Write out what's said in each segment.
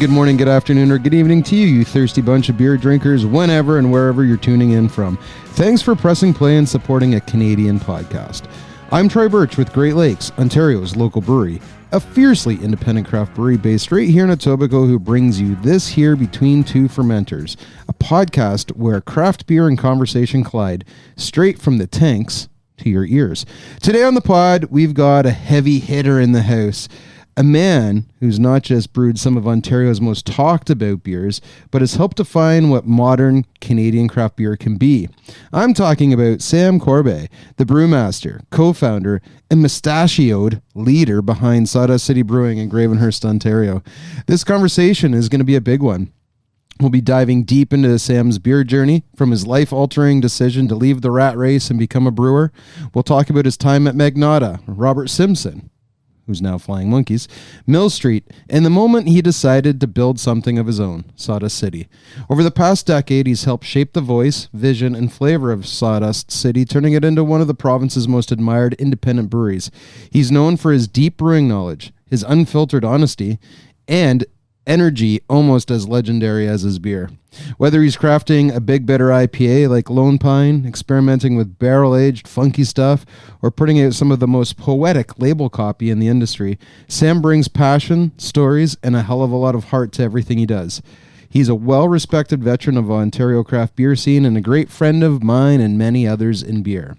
good morning, good afternoon, or good evening to you, you thirsty bunch of beer drinkers, whenever and wherever you're tuning in from. Thanks for pressing play and supporting a Canadian podcast. I'm Troy Burtch with Great Lakes, Ontario's local brewery, a fiercely independent craft brewery based right here in Etobicoke who brings you This Here Between Two Fermenters, a podcast where craft beer and conversation collide straight from the tanks to your ears. Today on the pod, we've got a heavy hitter in the house. A man who's not just brewed some of Ontario's most talked about beers, but has helped define what modern Canadian craft beer can be. I'm talking about Sam Corbeil, the brewmaster, co-founder, and mustachioed leader behind Sawdust City Brewing in Gravenhurst, Ontario. This conversation is going to be a big one. We'll be diving deep into Sam's beer journey, from his life-altering decision to leave the rat race and become a brewer. We'll talk about his time at Magnotta, Robert Simpson, who's now Flying Monkeys, Mill Street, and the moment he decided to build something of his own, Sawdust City. Over the past decade, he's helped shape the voice, vision, and flavor of Sawdust City, turning it into one of the province's most admired independent breweries. He's known for his deep brewing knowledge, his unfiltered honesty, and energy almost as legendary as his beer. Whether he's crafting a big bitter IPA like Lone Pine, experimenting with barrel-aged funky stuff, or putting out some of the most poetic label copy in the industry, Sam brings passion, stories, and a hell of a lot of heart to everything he does. He's a well-respected veteran of Ontario craft beer scene and a great friend of mine and many others in beer.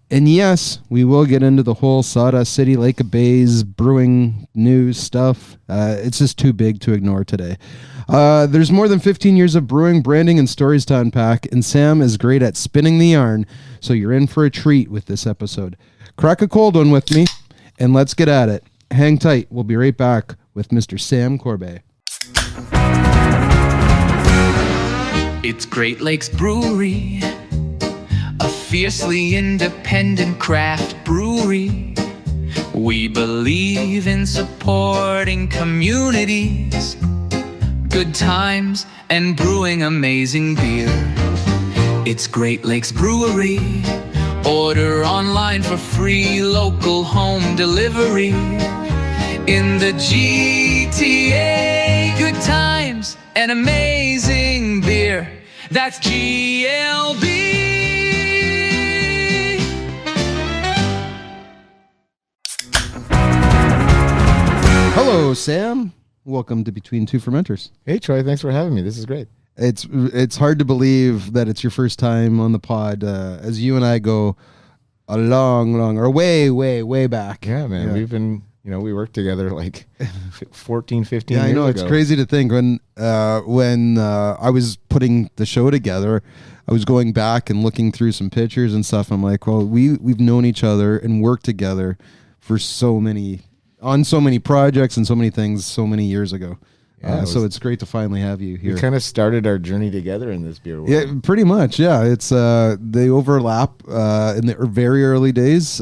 And yes, we will get into the whole Sawdust City, Lake of Bays, brewing news stuff. It's just too big to ignore today. There's more than 15 years of brewing, branding, and stories to unpack, and Sam is great at spinning the yarn, so you're in for a treat with this episode. Crack a cold one with me, and let's get at it. Hang tight. We'll be right back with Mr. Sam Corbeil. It's Great Lakes Brewery, a fiercely independent craft brewery. We believe in supporting communities, good times, and brewing amazing beer. It's Great Lakes Brewery. Order online for free local home delivery. In the GTA, good times and amazing beer. That's GLB. Hello, Sam. Welcome to Between Two Fermenters. Hey, Troy. Thanks for having me. This is great. It's hard to believe that it's your first time on the pod, as you and I go a way back. Yeah, man. Yeah. We've been, we worked together like 14, 15 years ago. I know. It's crazy to think when I was putting the show together, I was going back and looking through some pictures and stuff. I'm like, well, we've known each other and worked together for on so many projects and so many things so many years ago. Yeah, so it's great to finally have you here. We kind of started our journey together in this beer world. Yeah, pretty much. Yeah, it's they overlap in the very early days.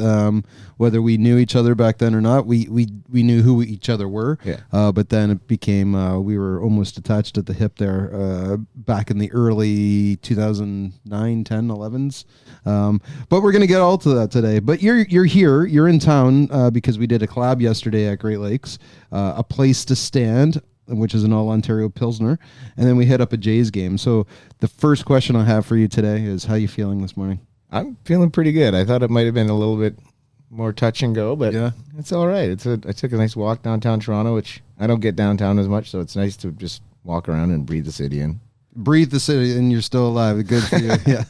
Whether we knew each other back then or not, we knew who each other were. Yeah. But then it became we were almost attached at the hip there back in the early 2009, 10, 11s. But we're gonna get all to that today. But you're here. You're in town because we did a collab yesterday at Great Lakes, a place to stand, which is an all-Ontario Pilsner, and then we hit up a Jays game. So the first question I have for you today is, how you feeling this morning? I'm feeling pretty good. I thought it might have been a little bit more touch and go, but yeah, it's all right. I took a nice walk downtown Toronto, which I don't get downtown as much, so it's nice to just walk around and breathe the city in. Breathe the city, and you're still alive. Good for you. Yeah,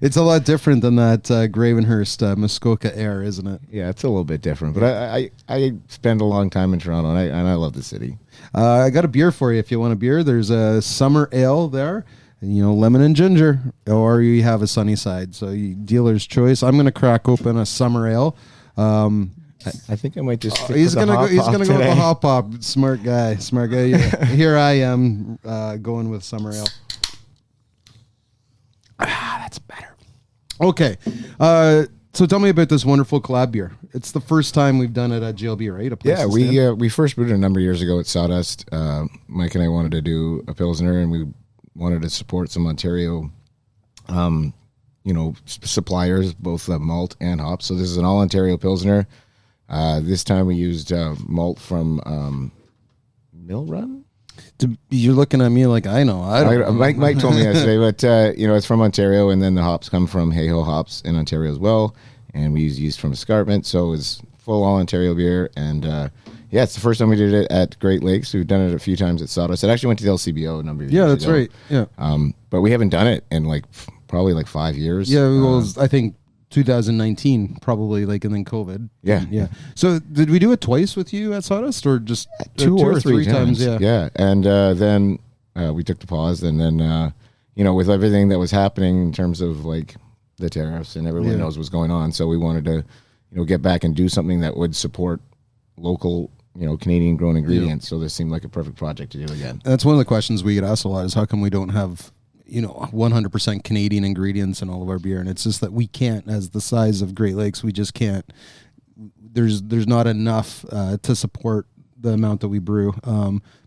it's a lot different than that Gravenhurst Muskoka air, isn't it? Yeah, it's a little bit different, but I spend a long time in Toronto, and I love the city. I got a beer for you if you want a beer. There's a summer ale there, and, lemon and ginger, or you have a sunny side. So dealer's choice. I'm going to crack open a summer ale. I think I might just. He's gonna go with the hop pop. Smart guy. Here I am going with summer ale. That's better. Okay. So tell me about this wonderful collab beer. It's the first time we've done it at GLB, right? Yeah, we first brewed it a number of years ago at Sawdust. Mike and I wanted to do a Pilsner, and we wanted to support some Ontario suppliers, both malt and hops. So this is an all Ontario Pilsner. This time we used malt from Mill Run. You're looking at me like I know. I don't know. Mike told me yesterday, but it's from Ontario, and then the hops come from Hayho Hops in Ontario as well, and we use yeast from escarpment, so it's full all Ontario beer, and it's the first time we did it at Great Lakes. We've done it a few times at Sawdust. It actually went to the LCBO a number of years ago. That's right. Yeah, but we haven't done it in probably 5 years. Yeah, well, I think 2019 probably, and then COVID. Yeah. So did we do it twice with you at Sawdust, or just two or three times? Yeah. And then we took the pause, and then with everything that was happening in terms of the tariffs, and everyone knows what's going on, so we wanted to get back and do something that would support local Canadian grown ingredients. So this seemed like a perfect project to do again. That's one of the questions we get asked a lot, is how come we don't have 100% Canadian ingredients in all of our beer? And it's just that we can't, as the size of Great Lakes, we just can't. There's not enough to support the amount that we brew.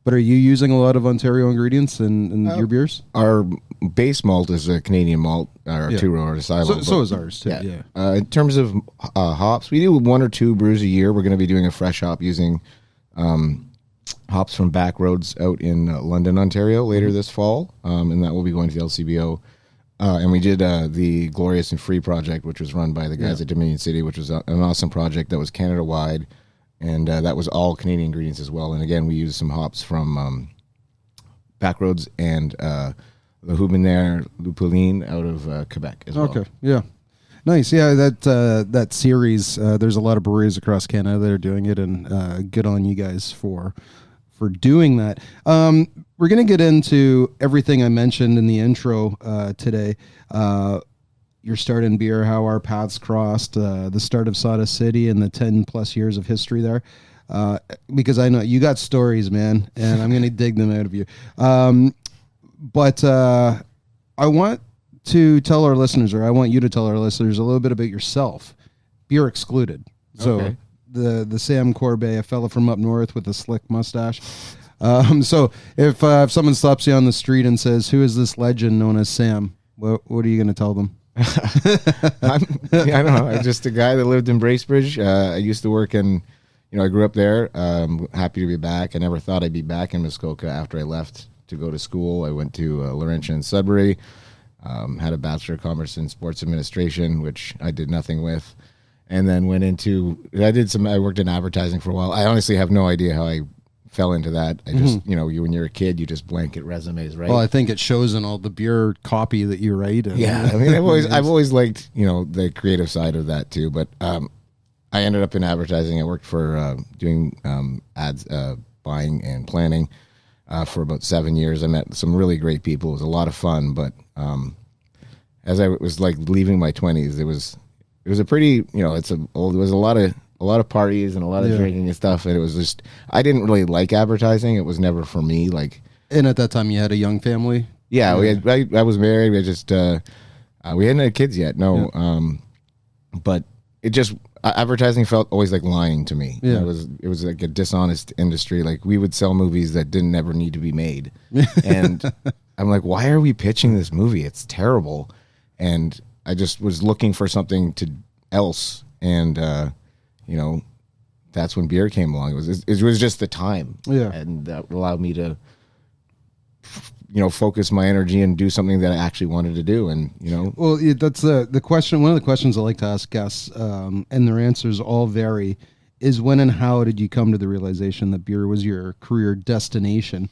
But are you using a lot of Ontario ingredients in your beers? Our base malt is a Canadian malt, our two-row silo. So is ours too. Yeah. In terms of hops, we do 1 or 2 brews a year. We're going to be doing a fresh hop using hops from Backroads out in London, Ontario later this fall, and that will be going to the LCBO. And we did the Glorious and Free project, which was run by the guys at Dominion City, which was an awesome project that was Canada-wide, and that was all Canadian ingredients as well. And again, we used some hops from Backroads and the Hubinaire Lupuline out of Quebec as well. Okay, yeah. Nice, yeah. That series, there's a lot of breweries across Canada that are doing it, and good on you guys for doing that. We're going to get into everything I mentioned in the intro today. Your start in beer, how our paths crossed, the start of Sawdust City, and the 10+ years of history there. Because I know you got stories, man, and I'm going to dig them out of you. But I want to tell our listeners, or I want you to tell our listeners a little bit about yourself. Beer excluded. So okay. The Sam Corbeil, a fella from up north with a slick mustache. So if someone stops you on the street and says, "Who is this legend known as Sam?" What are you going to tell them? I don't know. I'm just a guy that lived in Bracebridge. I used to work in, I grew up there. Happy to be back. I never thought I'd be back in Muskoka after I left to go to school. I went to Laurentian and Sudbury. Had a Bachelor of Commerce in Sports Administration, which I did nothing with. And then I worked in advertising for a while. I honestly have no idea how I fell into that. I just, when you're a kid, you just blanket resumes, right? Well, I think it shows in all the beer copy that you write. Yeah. I mean, I've always liked, the creative side of that too. But I ended up in advertising. I worked for doing ads, buying and planning for about 7 years. I met some really great people. It was a lot of fun. But as I was leaving my 20s, it was a pretty, there was a lot of parties and a lot of drinking and stuff, and it was just, I didn't really like advertising. It was never for me. And at that time, you had a young family. Yeah, I was married. We just we hadn't had kids yet. No, but it just advertising felt always like lying to me. Yeah, it was like a dishonest industry. We would sell movies that didn't ever need to be made, and I'm like, why are we pitching this movie? It's terrible. And I just was looking for something else, and that's when beer came along. It was just the time, and that allowed me to, focus my energy and do something that I actually wanted to do. And well, that's the question. One of the questions I like to ask guests, and their answers all vary, is when and how did you come to the realization that beer was your career destination?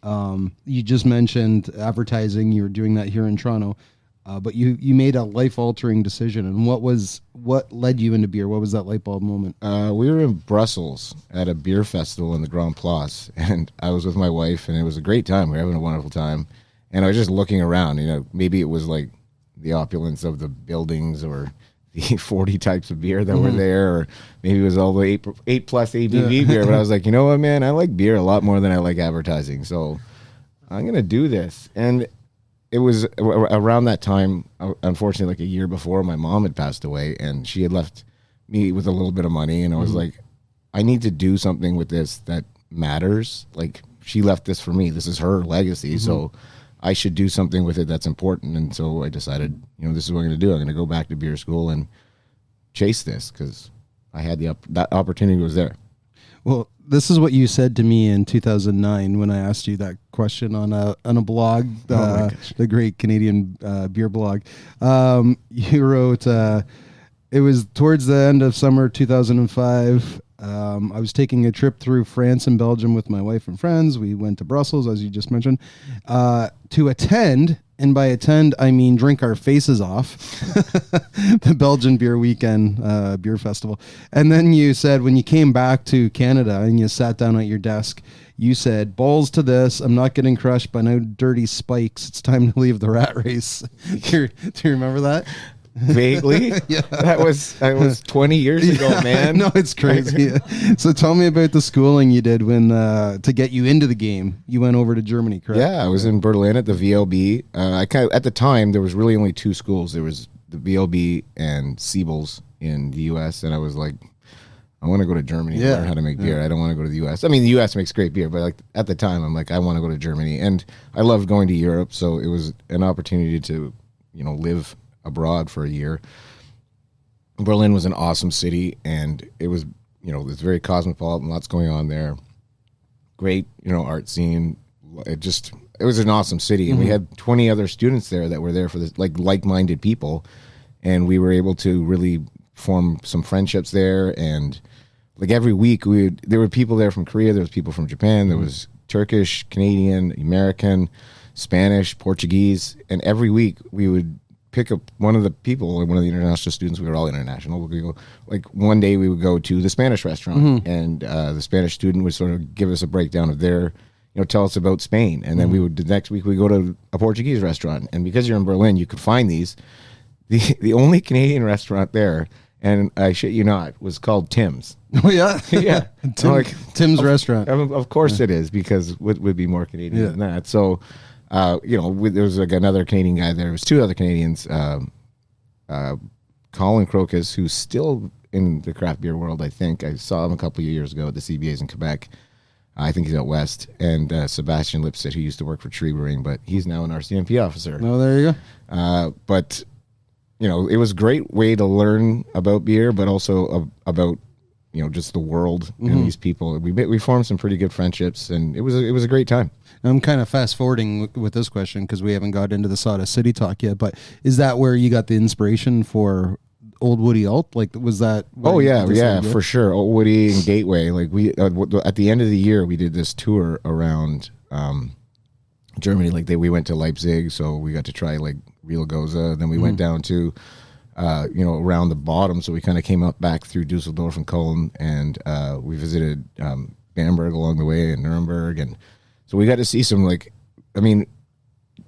You just mentioned advertising. You were doing that here in Toronto. But you made a life-altering decision, and what led you into beer? What was that light bulb moment? We were in Brussels at a beer festival in the Grand Place, and I was with my wife, and it was a great time. We were having a wonderful time, and I was just looking around. Maybe it was the opulence of the buildings, or the 40 types of beer that were there, or maybe it was all the 8+ ABV beer. But I was like, you know what, man, I like beer a lot more than I like advertising, so I'm gonna do this. And it was around that time, unfortunately, a year before, my mom had passed away, and she had left me with a little bit of money, and I was like, I need to do something with this that matters. She left this for me. This is her legacy, so I should do something with it that's important. And so I decided, this is what I'm going to do. I'm going to go back to beer school and chase this, because I had that opportunity was there. Well, this is what you said to me in 2009 when I asked you that question on a blog, the Great Canadian Beer blog. You wrote, it was towards the end of summer 2005. I was taking a trip through France and Belgium with my wife and friends. We went to Brussels, as you just mentioned, to attend, and by attend, I mean drink our faces off, the Belgian Beer Weekend beer festival. And then you said when you came back to Canada and you sat down at your desk, you said, balls to this. I'm not getting crushed by no dirty spikes. It's time to leave the rat race. Do you remember that? Vaguely. Yeah. That was 20 years ago, man. No, it's crazy. So tell me about the schooling you did when to get you into the game. You went over to Germany, correct? Yeah, I was in Berlin at the VLB. At the time, there was really only two schools. There was the VLB and Siebel's in the U.S., and I was like, I want to go to Germany and learn how to make beer. I don't want to go to the U.S. I mean, the U.S. makes great beer, but like at the time, I'm like, I want to go to Germany. And I loved going to Europe, so it was an opportunity to, live abroad for a year. Berlin was an awesome city, and it was, it's very cosmopolitan, lots going on there. Great, art scene. It was an awesome city, and we had 20 other students there that were there for this, like-minded people, and we were able to really form some friendships there. And like every week, there were people there from Korea, there was people from Japan, there was Turkish, Canadian, American, Spanish, Portuguese, and every week we would pick up one of the people, one of the international students. We were all international. We go, like one day we would go to the Spanish restaurant, and the Spanish student would sort of give us a breakdown of their, tell us about Spain. And then the next week we go to a Portuguese restaurant. And because you're in Berlin, you could find these. The only Canadian restaurant there, and I shit you not, was called Tim's. Oh yeah, yeah, Tim's restaurant. Of course it is, because what would be more Canadian than that? So. There was like another Canadian guy there. There was two other Canadians, Colin Crocus, who's still in the craft beer world, I think. I saw him a couple of years ago at the CBAs in Quebec. I think he's out west. And Sebastian Lipset, who used to work for Tree Brewing, but he's now an RCMP officer. Oh, there you go. But, it was a great way to learn about beer, but also about, just the world and these people. We formed some pretty good friendships, and it was a great time. I'm kind of fast forwarding with this question because we haven't got into the Sawdust City talk yet, but is that where you got the inspiration for Old Woody Alt? Like, was that? Oh yeah, for sure. Old Woody and Gateway. Like we at the end of the year, we did this tour around Germany. Like we went to Leipzig, so we got to try like Real Goza. Then we went down to around the bottom, so we kind of came up back through Dusseldorf and Cologne, and we visited Bamberg along the way and Nuremberg. And so we got to see some,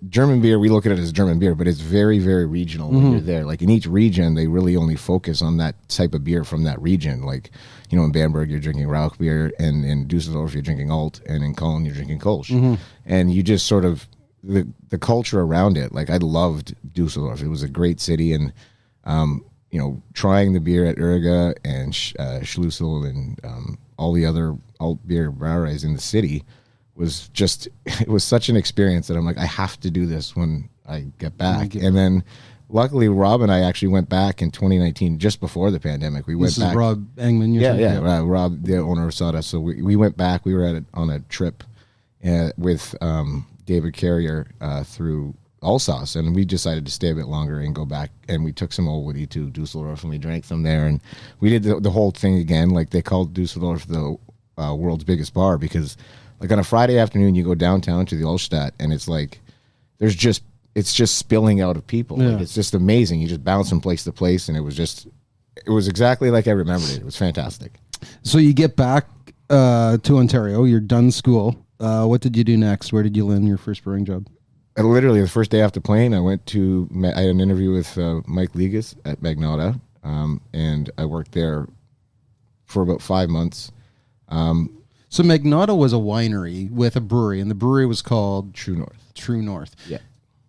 German beer, we look at it as German beer, but it's very, very regional when you're there. Like in each region, they really only focus on that type of beer from that region. Like, in Bamberg, you're drinking Rauch beer, and in Dusseldorf, you're drinking Alt, and in Cologne, you're drinking Kolsch. And you just sort of, the culture around it, like I loved Dusseldorf. It was a great city, and, trying the beer at Urga and Schlussel and all the other alt beer breweries in the city was just, it was such an experience that I'm like, I have to do this when I get back. And then luckily Rob and I actually went back in 2019, just before the pandemic. We went back. This is Rob Engman. Yeah. Rob, the owner of Sawdust. So we went back. We were on a trip with David Carrier through Alsace, and we decided to stay a bit longer and go back, and we took some Old Woody to Dusseldorf, and we drank them there, and we did the whole thing again. Like they called Dusseldorf the world's biggest bar, because like on a Friday afternoon, you go downtown to the Altstadt, and it's like it's just spilling out of people. Yeah. Like it's just amazing. You just bounce from place to place, and it was exactly like I remembered it. It was fantastic. So you get back to Ontario. You're done school. What did you do next? Where did you land your first brewing job? Literally the first day after plane, I had an interview with Mike Ligas at Magnotta, and I worked there for about 5 months. So Magnotta was a winery with a brewery, and the brewery was called True North. True North. Yeah.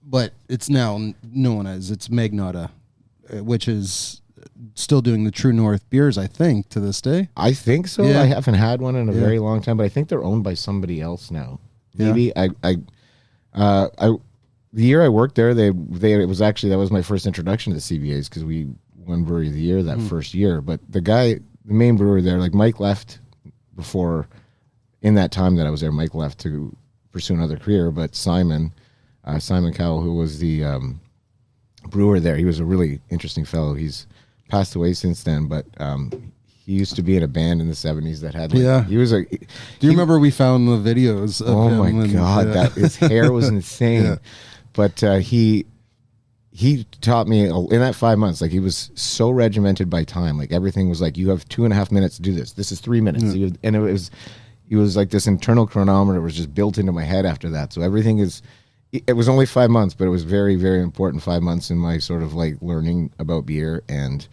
But it's now known as Magnotta, which is still doing the True North beers, I think, to this day. I think so. Yeah. I haven't had one in a very long time, but I think they're owned by somebody else now. Maybe the year I worked there, it was actually, that was my first introduction to CBAs, because we won Brewery of the Year that first year. But the main brewer there, like Mike left before, in that time that I was there, Mike left to pursue another career, but Simon Cowell, who was the brewer there, he was a really interesting fellow. He's passed away since then, but he used to be in a band in the 70s that had he was a. Do you remember we found the videos of oh him? My God, that his hair was insane. Yeah. But he taught me in that 5 months, like he was so regimented by time. Like everything was like, you have 2.5 minutes to do this. This is 3 minutes. And he was like this internal chronometer was just built into my head after that. So everything it was only 5 months, but it was very, very important 5 months in my sort of like learning about beer. And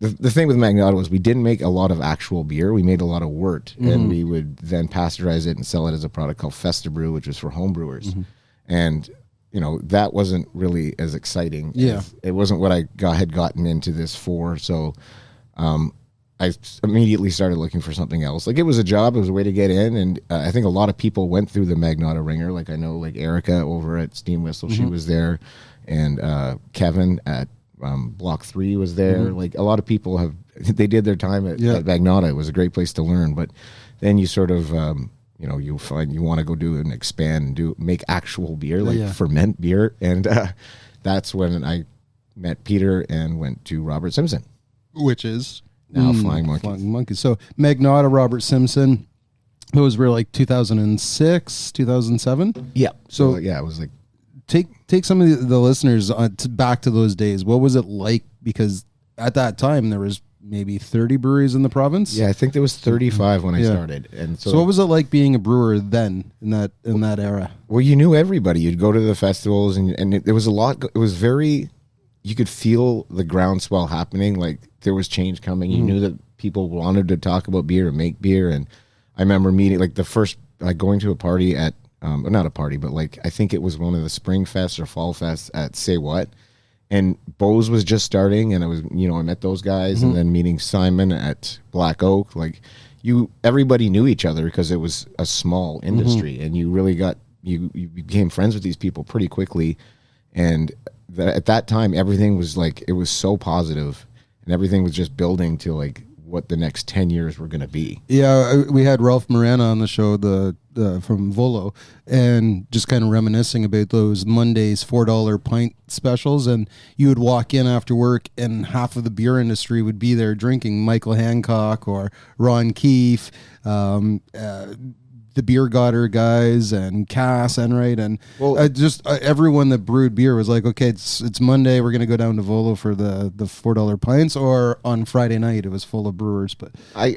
the thing with Magnotta was we didn't make a lot of actual beer. We made a lot of wort, and we would then pasteurize it and sell it as a product called Festa Brew, which was for home brewers. And that wasn't really as exciting. Yeah. It wasn't what I had gotten into this for. So I immediately started looking for something else. Like it was a job, it was a way to get in. And I think a lot of people went through the Magnotta ringer. Like I know like Erica over at Steam Whistle, she was there. And Kevin at Block 3 was there. Like a lot of people they did their time at Magnotta. It was a great place to learn. But then you sort of, you find you want to go do and expand and make actual beer, like ferment beer. And that's when I met Peter and went to Robert Simpson. Which is? Now Flying Monkeys. Flying Monkeys. So Magnotta, Robert Simpson, those were like 2006, 2007? Yeah. So yeah, it was like... Take some of the listeners back to those days. What was it like? Because at that time, there was maybe 30 breweries in the province. Yeah, I think there was 35 when I started. And so what was it like being a brewer then in that era? Well, you knew everybody. You'd go to the festivals, and there was a lot. It was very... You could feel the groundswell happening. Like there was change coming. You knew that people wanted to talk about beer and make beer. And I remember meeting like the first, like going to a party at, not a party, but like I think it was one of the spring fests or fall fests at Say What. And Bose was just starting, and I was, I met those guys, and then meeting Simon at Black Oak. Like everybody knew each other because it was a small industry, and you really you became friends with these people pretty quickly. And at that time, everything was like, it was so positive, and everything was just building to like what the next 10 years were going to be. Yeah, we had Ralph Morana on the show from Volo, and just kind of reminiscing about those Mondays $4 pint specials, and you would walk in after work and half of the beer industry would be there drinking Michael Hancock or Ron Keefe, the Beer Goddard guys and Cass Enright, and everyone that brewed beer was like, okay, it's Monday, we're gonna go down to Volo for the $4 pints, or on Friday night it was full of brewers. But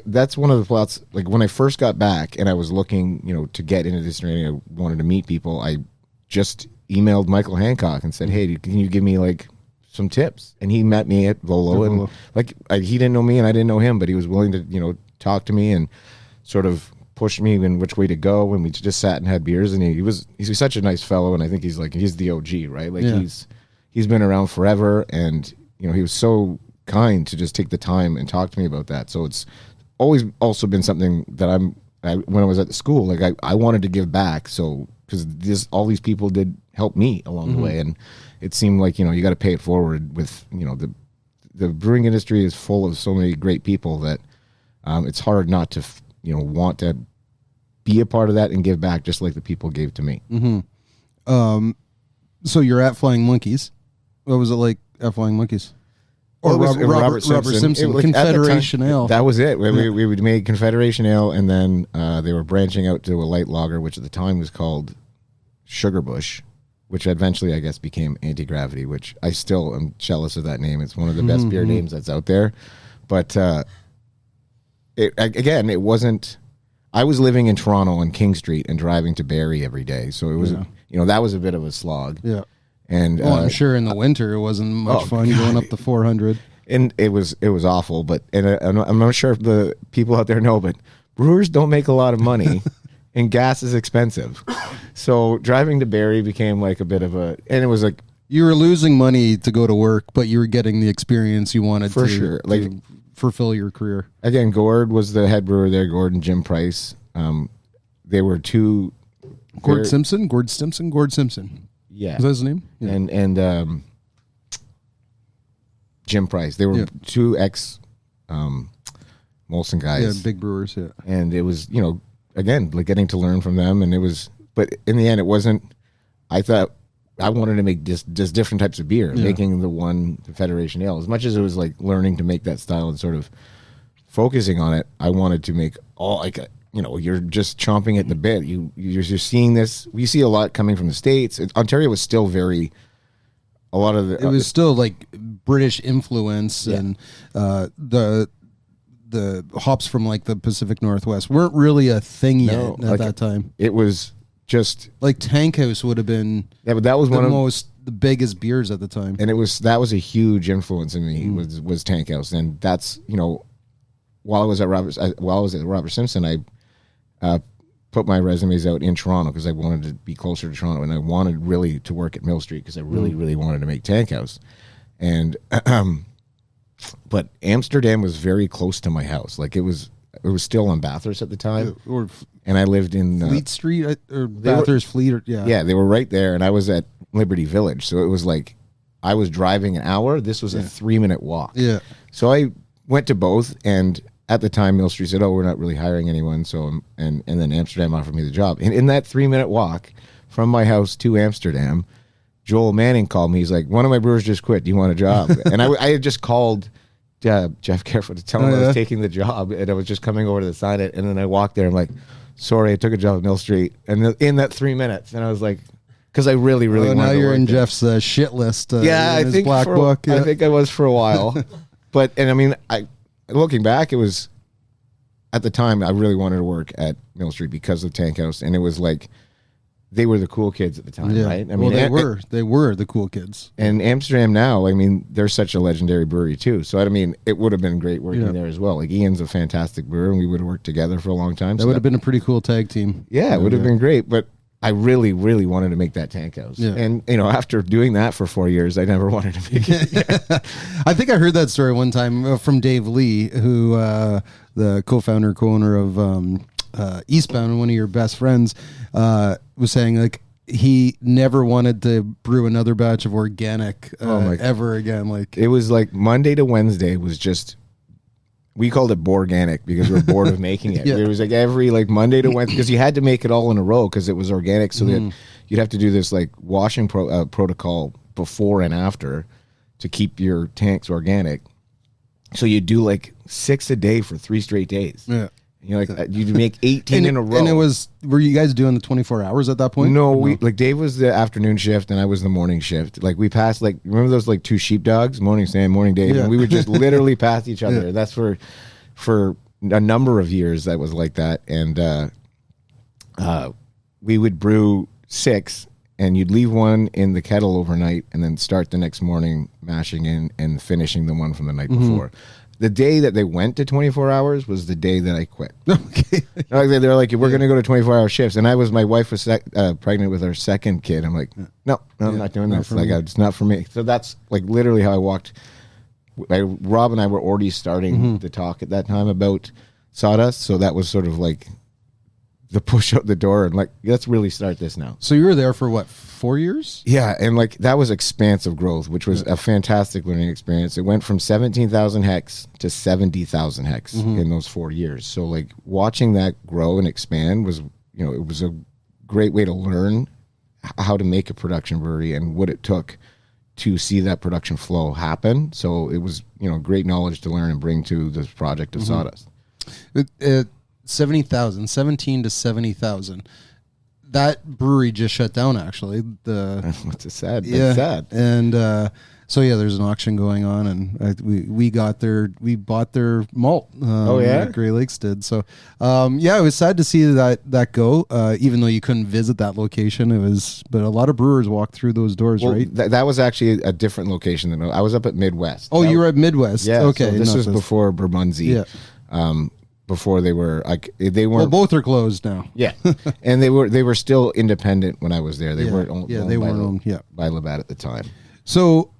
that's one of the plots. Like when I first got back and I was looking, to get into this and I wanted to meet people, I just emailed Michael Hancock and said, hey, can you give me like some tips? And he met me at Volo, and like he didn't know me and I didn't know him, but he was willing to talk to me and sort of pushed me in which way to go, and we just sat and had beers. And he's such a nice fellow, and I think he's the OG, right? Like he's been around forever, and he was so kind to just take the time and talk to me about that. So it's always also been something that when I was at the school, like I wanted to give back, so because all these people did help me along the way, and it seemed like you got to pay it forward with the brewing industry is full of so many great people that it's hard not to want to be a part of that and give back just like the people gave to me. So you're at Flying Monkeys. What was it like at Flying Monkeys? Or Robert Simpson Confederation Ale. That was it. We made Confederation Ale, and then they were branching out to a light lager, which at the time was called Sugar Bush, which eventually I guess became Anti-Gravity, which I still am jealous of that name. It's one of the best beer names that's out there. But it wasn't... I was living in Toronto on King Street and driving to Barrie every day. So it was, that was a bit of a slog. Yeah. And I'm sure in the winter it wasn't much fun going up the 400. And it was awful. But I'm not sure if the people out there know, but brewers don't make a lot of money and gas is expensive. So driving to Barrie became like a bit of and it was like, you were losing money to go to work, but you were getting the experience you wanted for sure. Like, fulfill your career. Again, Gord was the head brewer there, Gord and Jim Price. They were two... Gord Simpson. Yeah. Is that his name? Yeah. And Jim Price. They were two Molson guys. Yeah, big brewers, yeah. And it was, again, like getting to learn from them. And it was, but in the end, it wasn't, I thought I wanted to make just different types of beer, making the Federation Ale. As much as it was like learning to make that style and sort of focusing on it, I wanted to make all like, you're just chomping at the bit. You're seeing this. We see a lot coming from the States. Ontario was still very, a lot of the. It was still like British influence, and the hops from like the Pacific Northwest weren't really a thing yet at that time. It was just like Tank House would have been. Yeah, but that was the biggest beers at the time, and that was a huge influence in me. Was Tank House, and that's while I was at Robert Simpson, I put my resumes out in Toronto because I wanted to be closer to Toronto, and I wanted really to work at Mill Street because I really wanted to make Tank House, and but Amsterdam was very close to my house. Like it was still on Bathurst at the time, and I lived in Fleet Street or Bathurst Fleet. Yeah, they were right there, and I was at Liberty Village, so it was like I was driving an hour. This was a 3-minute walk. Yeah, so I went to both, and at the time, Mill Street said, "Oh, we're not really hiring anyone." So, and then Amsterdam offered me the job. And in that 3-minute walk from my house to Amsterdam, Joel Manning called me. He's like, "One of my brewers just quit. Do you want a job?" And I had just called Jeff Careful to tell him I was taking the job, and I was just coming over to sign it. And then I walked there. I'm like, "Sorry, I took a job at Mill Street." And in that 3 minutes, and I was like, because I really wanted. Now to you're work in there. Jeff's shit list. I think black book. I think I was for a while, and I mean, looking back, it was at the time I really wanted to work at Mill Street because of Tank House, and it was like they were the cool kids at the time, right? I mean, they were the cool kids. And Amsterdam now, I mean, they're such a legendary brewery too. So I mean, it would have been great working there as well. Like Ian's a fantastic brewer, and we would have worked together for a long time. That would have been a pretty cool tag team. Yeah, it would have been great, but I really wanted to make that Tank House. Yeah. And, after doing that for 4 years, I never wanted to make it. I think I heard that story one time from Dave Lee, who, the co-owner of Eastbound, one of your best friends, was saying like he never wanted to brew another batch of organic ever again. Like it was like Monday to Wednesday was just, we called it Borganic because we were bored of making it. It was like every Monday to Wednesday because you had to make it all in a row because it was organic. So that you'd have to do this like washing protocol before and after to keep your tanks organic. So you do like 6 a day for 3 straight days. Yeah. You'd make 18 in a row. And were you guys doing the 24 hours at that point? No, Dave was the afternoon shift and I was the morning shift. Like we passed remember those two sheepdogs, morning Sam, morning Dave, and we would just literally pass each other. Yeah. That's for a number of years that was like that. And we would brew 6 and you'd leave one in the kettle overnight and then start the next morning mashing in and finishing the one from the night before. The day that they went to 24 hours was the day that I quit. Okay. They're like, we're going to go to 24-hour shifts. And my wife was pregnant with our second kid. I'm like, no, I'm not doing this. It's not for me. So that's literally how I walked. Rob and I were already starting to talk at that time about Sawdust. So that was sort of like the push out the door and let's really start this now. So you were there for what, 4 years? Yeah, and that was expansive growth, which was a fantastic learning experience. It went from 17,000 hex to 70,000 hex in those 4 years. So watching that grow and expand was, it was a great way to learn how to make a production brewery and what it took to see that production flow happen. So it was, great knowledge to learn and bring to this project of Sawdust. 17 to 70,000. That brewery just shut down. Actually, it's sad. It's sad. And there's an auction going on, and we bought their malt. Grey Lakes did. So it was sad to see that go. Even though you couldn't visit that location, but a lot of brewers walked through those doors, right? That was actually a different location than I was up at Midwest. Oh, you were at Midwest. Yeah. Okay. So this was before Bermondsey. Yeah. Before they were they weren't. Well, both are closed now. Yeah, and they were still independent when I was there. They weren't owned. Yeah, they weren't owned. Yeah, by Labatt at the time. So,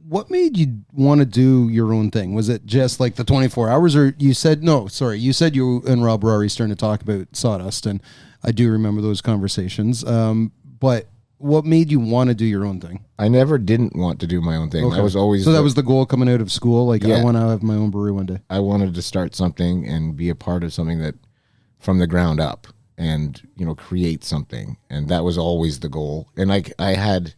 what made you want to do your own thing? Was it just the 24 hours, or you said no? Sorry, you said you and Rob were already starting to talk about Sawdust, and I do remember those conversations. But what made you want to do your own thing? I never didn't want to do my own thing. Okay. I was always that was the goal coming out of school. Like, Yeah. I want to have my own brewery one day. I wanted to start something and be a part of something that from the ground up and, create something. And that was always the goal. And I had,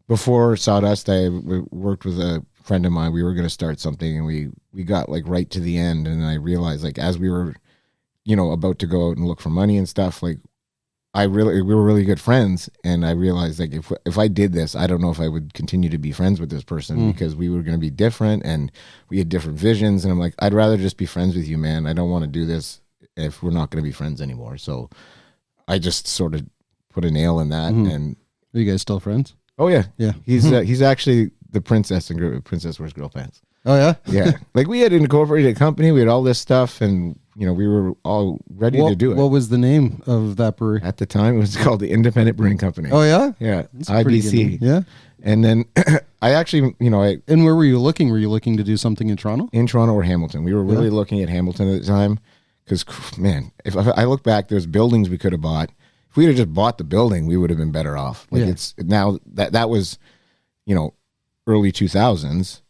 before Sawdust, I worked with a friend of mine. We were going to start something, and we got like right to the end. And I realized, like, as we were, about to go out and look for money and stuff, like, we were really good friends. And I realized, like, if I did this, I don't know if I would continue to be friends with this person because we were going to be different and we had different visions. And I'm like, I'd rather just be friends with you, man. I don't want to do this if we're not going to be friends anymore. So I just sort of put a nail in that. And Are you guys still friends? oh yeah, Yeah. he's actually the princess in Princess Wears Girl Pants. Oh, yeah? Yeah, like we had incorporated a company, we had all this stuff, and we were all ready to do it. What was the name of that brewery? At the time, it was called the Independent Brewing Company. Oh, yeah? Yeah, That's a pretty good IBC. name. Yeah. And then I actually, And where were you looking? Were you looking to do something in Toronto? in Toronto or Hamilton, we were really looking at Hamilton at the time because, man, if I look back, there's buildings we could have bought. If we had just bought the building, we would have been better off. Like it's now that was, early 2000s.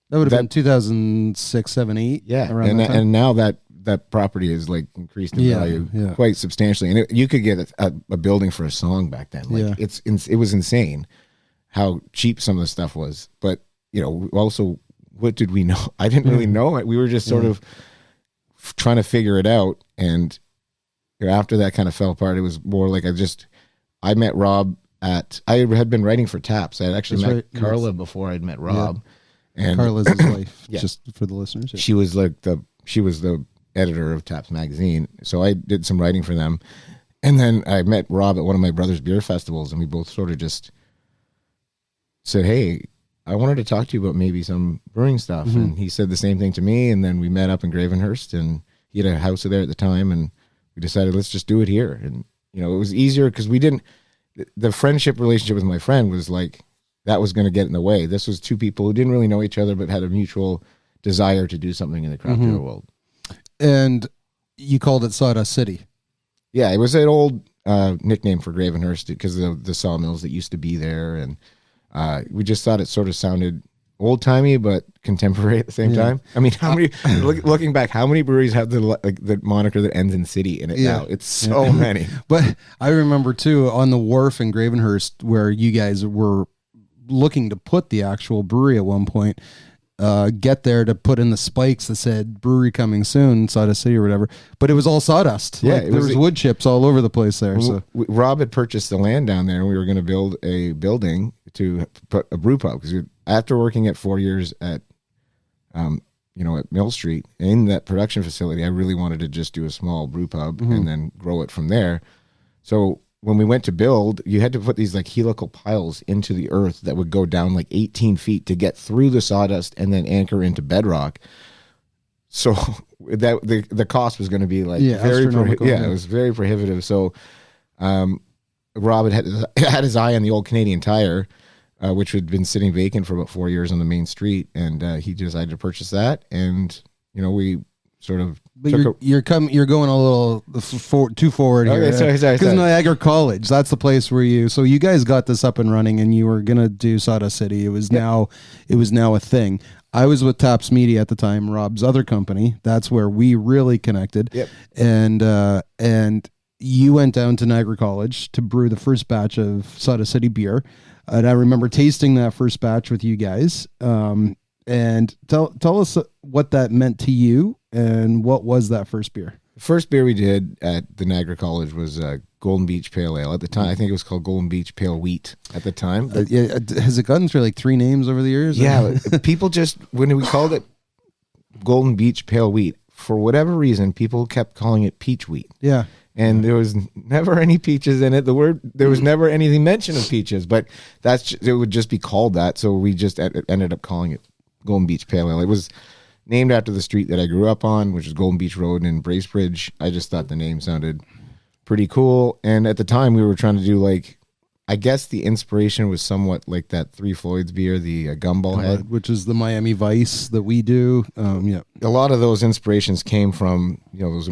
That would have been 2006, 7, 8. Yeah, Around that time. and now that property is like increased in value quite substantially, and you could get a building for a song back then. Like it was insane how cheap some of the stuff was. But also, what did we know? I didn't really know it. We were just sort of trying to figure it out, and after that kind of fell apart, it was more like I met Rob I had been writing for Taps. I had actually met Carla before I'd met Rob. And Carla's his wife, just for the listeners. She was the editor of Taps magazine. So I did some writing for them. And then I met Rob at one of my brother's beer festivals, and we both sort of just said, hey, I wanted to talk to you about maybe some brewing stuff. And he said the same thing to me. And then we met up in Gravenhurst, and he had a house there at the time, and we decided, let's just do it here. And, it was easier because the friendship relationship with my friend was like, that was going to get in the way. This was two people who didn't really know each other, but had a mutual desire to do something in the craft beer world. And you called it Sawdust City. Yeah, it was an old nickname for Gravenhurst because of the sawmills that used to be there. And we just thought it sort of sounded old-timey, but contemporary at the same time. I mean, how many, looking back, how many breweries have the moniker that ends in city in it now? It's so many. But I remember, too, on the wharf in Gravenhurst, where you guys were looking to put the actual brewery at one point, get there to put in the spikes that said brewery coming soon, Sawdust City or whatever, but it was all sawdust. Yeah, there was wood chips all over the place there. So Rob had purchased the land down there, and we were going to build a building to put a brew pub, because after working at 4 years at at Mill Street in that production facility, I really wanted to just do a small brew pub and then grow it from there. So when we went to build, you had to put these like helical piles into the earth that would go down like 18 feet to get through the sawdust and then anchor into bedrock. So that the cost was going to be like it was very prohibitive. So Rob had his eye on the old Canadian Tire, which had been sitting vacant for about 4 years on the main street, and he decided to purchase that. And we sort of. But you're going a little too forward here. Okay, sorry. Because Niagara College, that's the place where so you guys got this up and running, and you were gonna do Sawdust City. It was now a thing. I was with Taps Media at the time, Rob's other company. That's where we really connected. Yep. And you went down to Niagara College to brew the first batch of Sawdust City beer, and I remember tasting that first batch with you guys. And tell us what that meant to you, and what was that first beer? The first beer we did at the Niagara College was Golden Beach Pale Ale. At the time, I think it was called Golden Beach Pale Wheat at the time. Has it gotten through like 3 names over the years? Yeah, people just, when we called it Golden Beach Pale Wheat, for whatever reason, people kept calling it peach wheat. Yeah. And there was never any peaches in it. There was never anything mention of peaches, but it would just be called that. So we just ended up calling it Golden Beach Pale Ale. It was named after the street that I grew up on, which is Golden Beach Road in Bracebridge. I just thought the name sounded pretty cool. And at the time we were trying to do I guess the inspiration was somewhat like that Three Floyds beer, the Gumball Head, which is the Miami Vice that we do. Yeah, a lot of those inspirations came from those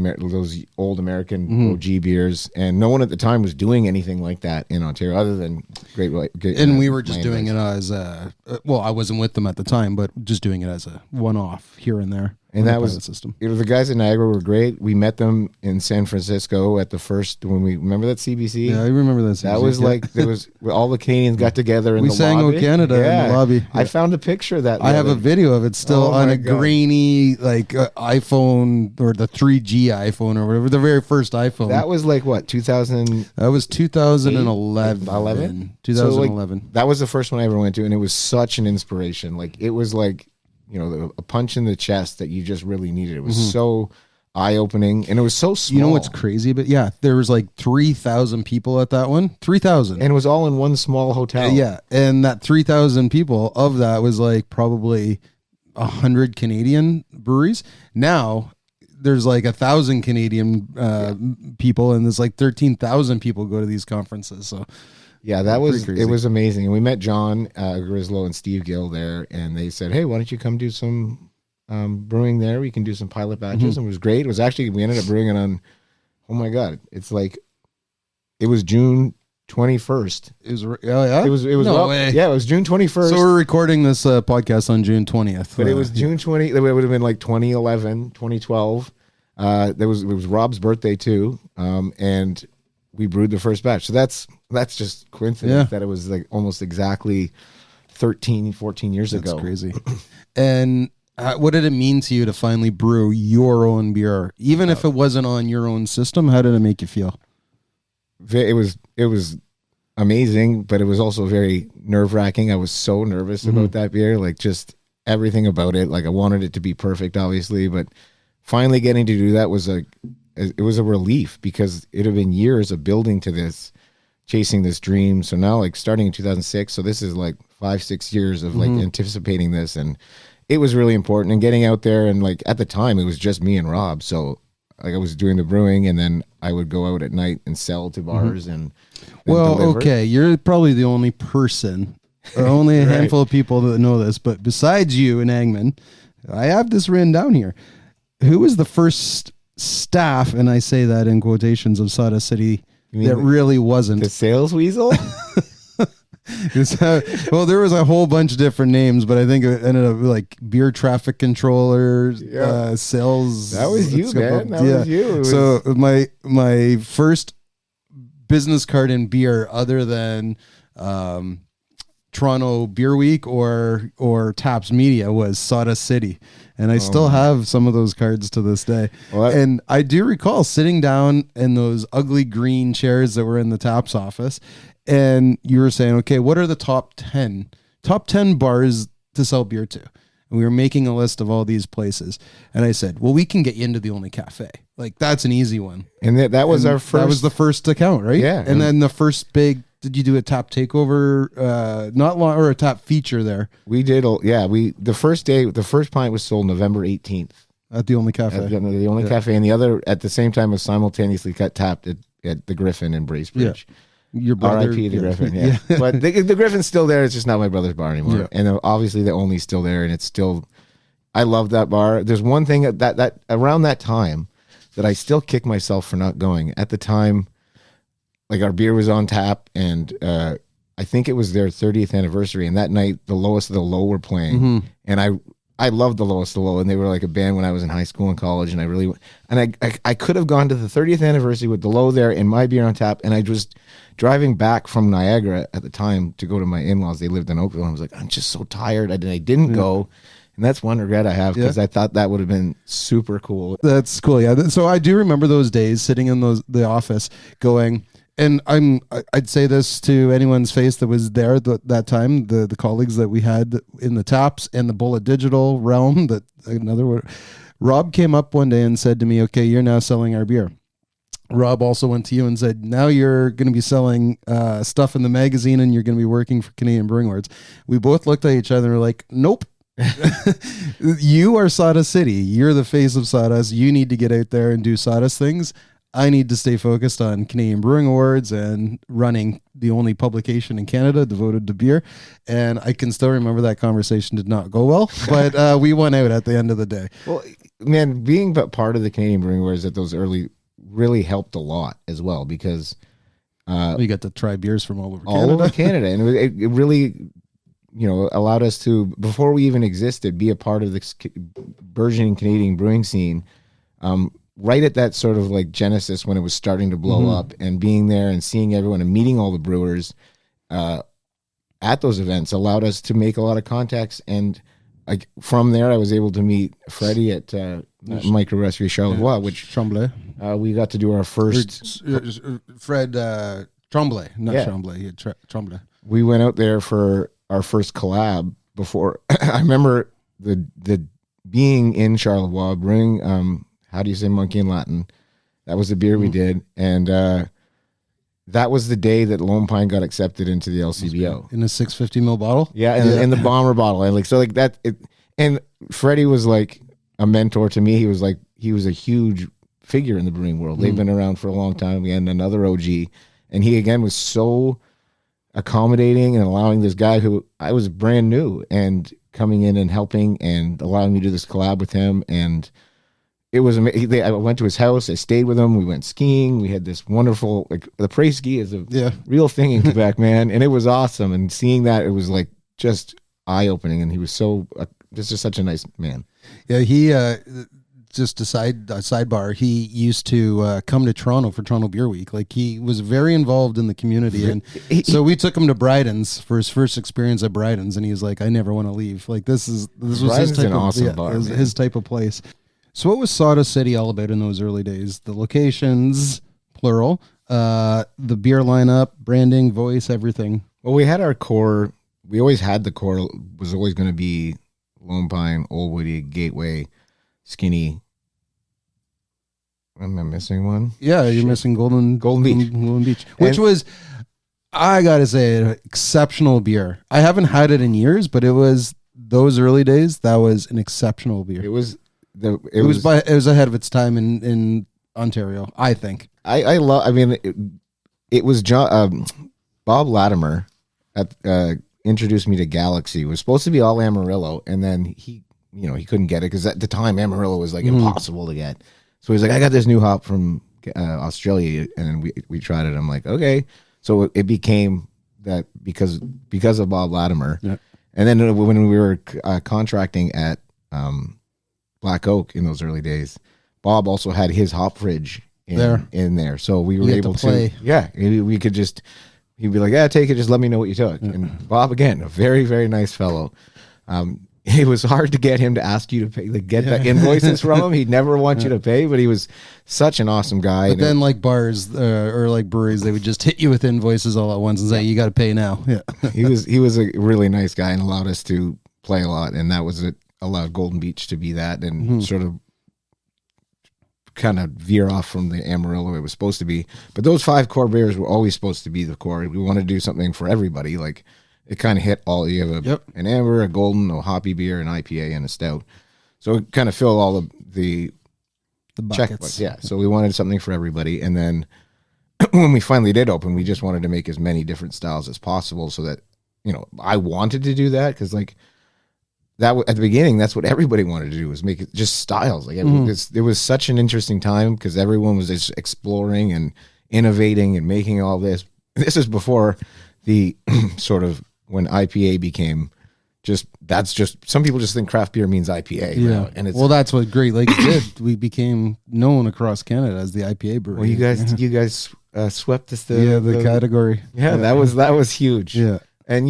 old American OG beers, and no one at the time was doing anything like that in Ontario other than Great White. And we were just doing it as well, I wasn't with them at the time, but just doing it as a one-off here and there. And that was system. The guys in Niagara were great. We met them in San Francisco at the first when we remember that CBC. Yeah, I remember that. That was like there was all the Canadians got together in we the sang lobby. "O Canada" in the lobby. Yeah. I found a picture of that. I have a video of it still on a grainy iPhone or the 3G iPhone or whatever, the very first iPhone. That was like what 2000. That was 2011. 2011. So that was the first one I ever went to, and it was such an inspiration. Like it was like. A punch in the chest that you just really needed. It was so eye-opening, and it was so small. You know what's crazy? But yeah, there was like 3,000 people at that one. 3,000. And it was all in one small hotel. Yeah, and that 3,000 people, of that was like probably 100 Canadian breweries. Now, there's like 1,000 Canadian people, and there's like 13,000 people go to these conferences, so... Yeah, it was amazing. And we met John Grislow and Steve Gill there, and they said, hey, why don't you come do some brewing there? We can do some pilot batches. And it was great. It was actually, we ended up brewing it on, oh my God, it was June 21st. It was, oh yeah? It was no way. Yeah, it was June 21st. So we're recording this podcast on June 20th. But it was June 20, it would have been like 2011, 2012. It was Rob's birthday too. And we brewed the first batch. So that's just coincidence that it was like almost exactly 13, 14 years ago. That's crazy. And what did it mean to you to finally brew your own beer? Even if it wasn't on your own system, how did it make you feel? It was amazing, but it was also very nerve-wracking. I was so nervous about that beer, like just everything about it. Like I wanted it to be perfect, obviously, but finally getting to do that was it was a relief because it had been years of building to this, chasing this dream. So now like starting in 2006, so this is like 5-6 years of like anticipating this, and it was really important. And getting out there, and like at the time it was just me and Rob, so like I was doing the brewing, and then I would go out at night and sell to bars and deliver. Okay, you're probably the only person, or only a handful of people that know this, but besides you and Angman, I have this written down here. Who was the first staff, and I say that in quotations, of Sawdust City that really wasn't the sales weasel? Well, there was a whole bunch of different names, but I think it ended up like beer traffic controller, sales. That was you, man. That was you. So my first business card in beer, other than Toronto Beer Week or Taps Media, was Sawdust City. And I still have some of those cards to this day. And I do recall sitting down in those ugly green chairs that were in the Taps office, and you were saying, okay, what are the top 10 bars to sell beer to? And we were making a list of all these places. And I said, well, we can get you into the Only Cafe. Like, that's an easy one. And that was our first. That was the first account, right? Yeah. And then the first big, did you do a tap takeover? Or a tap feature there? We did. The first day, the first pint was sold November 18th. At the Only Cafe. At the Only Cafe. And the other, at the same time, was simultaneously tapped at the Griffin in Bracebridge. Yeah. Your brother, R.I.P. the Griffin, yeah. But the Griffin's still there. It's just not my brother's bar anymore. Yeah. And obviously the Only's still there, and it's still. I love that bar. There's one thing that around that time that I still kick myself for not going. At the time, like our beer was on tap, and I think it was their 30th anniversary, and that night the Lowest of the Low were playing, and I loved the Lowest of the Low, and they were like a band when I was in high school and college, and I could have gone to the 30th anniversary with the Low there and my beer on tap, and I was driving back from Niagara at the time to go to my in-laws. They lived in Oakville, and I was like, I'm just so tired. I didn't go, and that's one regret I have, because I thought that would have been super cool. That's cool, yeah. So I do remember those days sitting in the office going, and I'd say this to anyone's face that was there that time, the colleagues that we had in the Taps and the Bullet Digital realm, that another word. Rob came up one day and said to me, okay, you're now selling our beer. Rob also went to you and said, now you're going to be selling stuff in the magazine, and you're going to be working for Canadian Brewing Awards. We both looked at each other and were like, nope. You are Sawdust City. You're the face of Sawdust. You need to get out there and do Sawdust things. I need to stay focused on Canadian Brewing Awards and running the only publication in Canada devoted to beer. And I can still remember that conversation did not go well, but we won out at the end of the day. Well, man, being part of the Canadian Brewing Awards at those early really helped a lot as well, because We got to try beers from all over all Canada. over Canada, and it really, allowed us to, before we even existed, be a part of this burgeoning Canadian brewing scene. Right at that sort of like genesis when it was starting to blow up, and being there and seeing everyone and meeting all the brewers at those events allowed us to make a lot of contacts. And like from there, I was able to meet Freddie at Microbrewery Charlevoix, which Tremblay. we got to do our first. Fred Tremblay, not Yeah. Tremblay. Yeah, Tremblay. We went out there for our first collab before. I remember the being in Charlevoix, brewing. How do you say monkey in Latin? That was the beer we did, and that was the day that Lone Pine got accepted into the LCBO In a 650 ml bottle. Yeah, in the bomber bottle, and that. And Freddie was like a mentor to me. He was a huge figure in the brewing world. They've been around for a long time. We had another OG, and he again was so accommodating and allowing this guy who I was brand new and coming in and helping and allowing me to do this collab with him. And it was amazing. I went to his house. I stayed with him. We went skiing. We had this wonderful, like, the prairie ski is a real thing in Quebec, man. And it was awesome. And seeing that, it was like just eye opening. And he was just such a nice man. Yeah, he just a sidebar. He used to come to Toronto for Toronto Beer Week. Like, he was very involved in the community, and so we took him to Bryden's for his first experience at Bryden's, and he was like, "I never want to leave." Like, this was his type an of awesome bar, his type of place. So, what was Sawdust City all about in those early days? The locations, plural, the beer lineup, branding, voice, everything. Well, we had our core. We always had the core was always going to be Lone Pine, Old Woody, Gateway, Skinny. Am I missing one? Yeah, you're missing Golden Beach, which was, I gotta say, an exceptional beer. I haven't had it in years, but it was those early days. That was an exceptional beer. It was ahead of its time in Ontario, I think. I love. I mean, it was Bob Latimer introduced me to Galaxy. It was supposed to be all Amarillo, and then he couldn't get it because at the time Amarillo was like impossible to get. So he's like, I got this new hop from Australia, and we tried it. I'm like, okay. So it became that because of Bob Latimer. Yeah. And then when we were contracting at Black Oak in those early days, Bob also had his hop fridge in there. So we were able to yeah, we could just, he'd be like, yeah, take it, just let me know what you took. Yeah. And Bob, again, a very, very nice fellow. It was hard to get him to ask you to pay, get the invoices from him. He'd never want you to pay, but he was such an awesome guy. But then like bars or like breweries, they would just hit you with invoices all at once and say, you got to pay now. Yeah. He was a really nice guy and allowed us to play a lot. And that was it, allowed Golden Beach to be that and sort of kind of veer off from the Amarillo it was supposed to be. But those 5 core beers were always supposed to be the core. We wanted to do something for everybody. Like, it kind of hit all. You have an amber, a golden, a hoppy beer, an IPA, and a stout. So it kind of filled all the buckets. Yeah. So we wanted something for everybody. And then when we finally did open, we just wanted to make as many different styles as possible so that, I wanted to do that because like that at the beginning, that's what everybody wanted to do was make it just styles. Like it was such an interesting time because everyone was just exploring and innovating and making all this. This is before the sort of when IPA became that's some people just think craft beer means IPA. Yeah. Right? And it's, that's what Great Lakes did. We became known across Canada as the IPA brewery. Well, you guys swept us the category. Yeah, that was huge. Yeah. And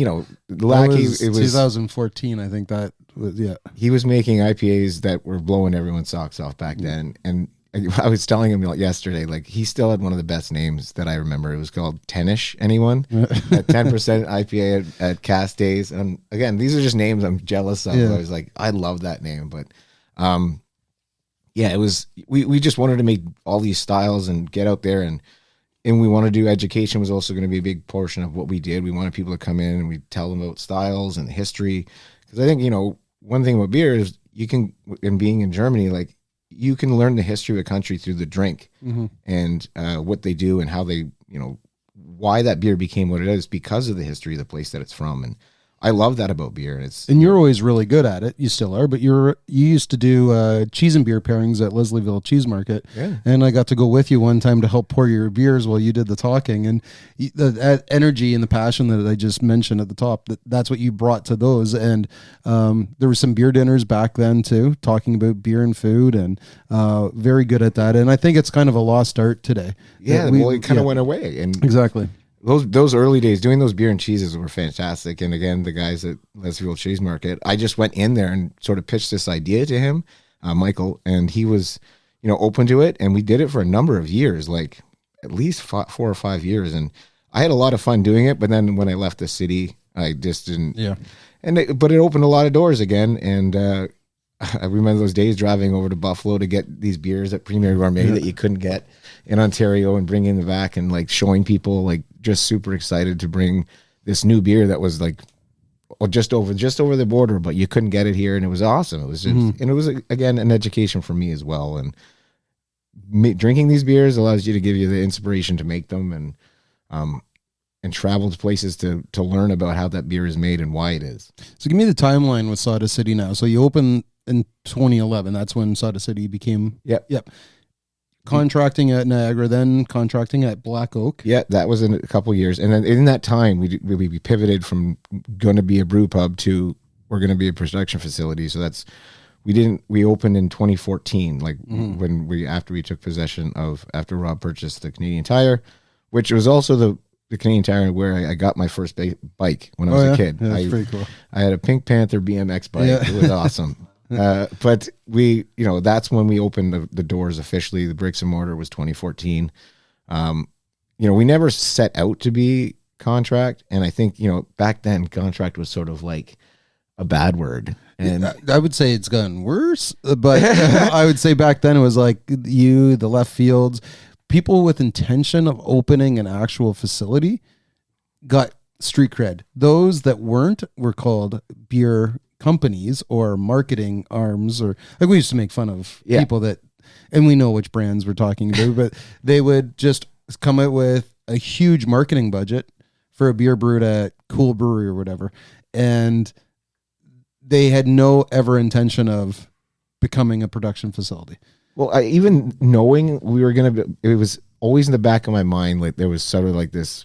Lackey, it was 2014, I think that was, he was making IPAs that were blowing everyone's socks off back then. And I was telling him yesterday, like he still had one of the best names that I remember. It was called Tenish. Anyone? At 10% IPA at Cast Days. And again, these are just names I'm jealous of. Yeah. I was like, I love that name, but it was. We just wanted to make all these styles and get out there, and we want to do education was also going to be a big portion of what we did. We wanted people to come in and we tell them about styles and history, because I think one thing about beer is you can, and being in Germany, like you can learn the history of a country through the drink and what they do and how they, why that beer became what it is because of the history of the place that it's from. And I love that about beer. And you're always really good at it. You still are, but you used to do cheese and beer pairings at Leslieville Cheese Market. Yeah. And I got to go with you one time to help pour your beers while you did the talking. And that energy and the passion that I just mentioned at the top, that's what you brought to those. And there were some beer dinners back then too, talking about beer and food, and very good at that. And I think it's kind of a lost art today. Yeah, it kind of went away. And exactly. Those early days doing those beer and cheeses were fantastic. And again, the guys at Leslieville Cheese Market, I just went in there and sort of pitched this idea to him, Michael, and he was, open to it. And we did it for a number of years, like at least 4 or 5 years. And I had a lot of fun doing it. But then when I left the city, I just didn't. Yeah. But it opened a lot of doors again. And I remember those days driving over to Buffalo to get these beers at Premier Gourmet that you couldn't get in Ontario, and bringing them back and like showing people, like just super excited to bring this new beer that was like just over the border, but you couldn't get it here. And it was awesome. It was just, and it was again, an education for me as well. And drinking these beers allows you to give you the inspiration to make them, and travel to places to learn about how that beer is made and why it is. So give me the timeline with Sawdust City now. So you opened in 2011. That's when Sawdust City became. Yep. Contracting at Niagara, then contracting at Black Oak. Yeah, that was in a couple of years. And then in that time, we pivoted from going to be a brew pub to we're going to be a production facility. So we opened in 2014, like after we took possession after Rob purchased the Canadian Tire, which was also the Canadian Tire where I got my first bike when I was a kid. Yeah, that's pretty cool. I had a Pink Panther BMX bike. Yeah. It was awesome. But we, that's when we opened the doors officially. The bricks and mortar was 2014. We never set out to be contract. And I think, back then contract was sort of like a bad word. And I would say it's gotten worse, but I would say back then it was like the left fields, people with intention of opening an actual facility got street cred. Those that weren't were called beer companies or marketing arms, or like we used to make fun of people that, and we know which brands we're talking about, but they would just come out with a huge marketing budget for a beer brewed at Cool Brewery or whatever. And they had no ever intention of becoming a production facility. Well, even knowing we were going to, it was always in the back of my mind, like there was sort of like this,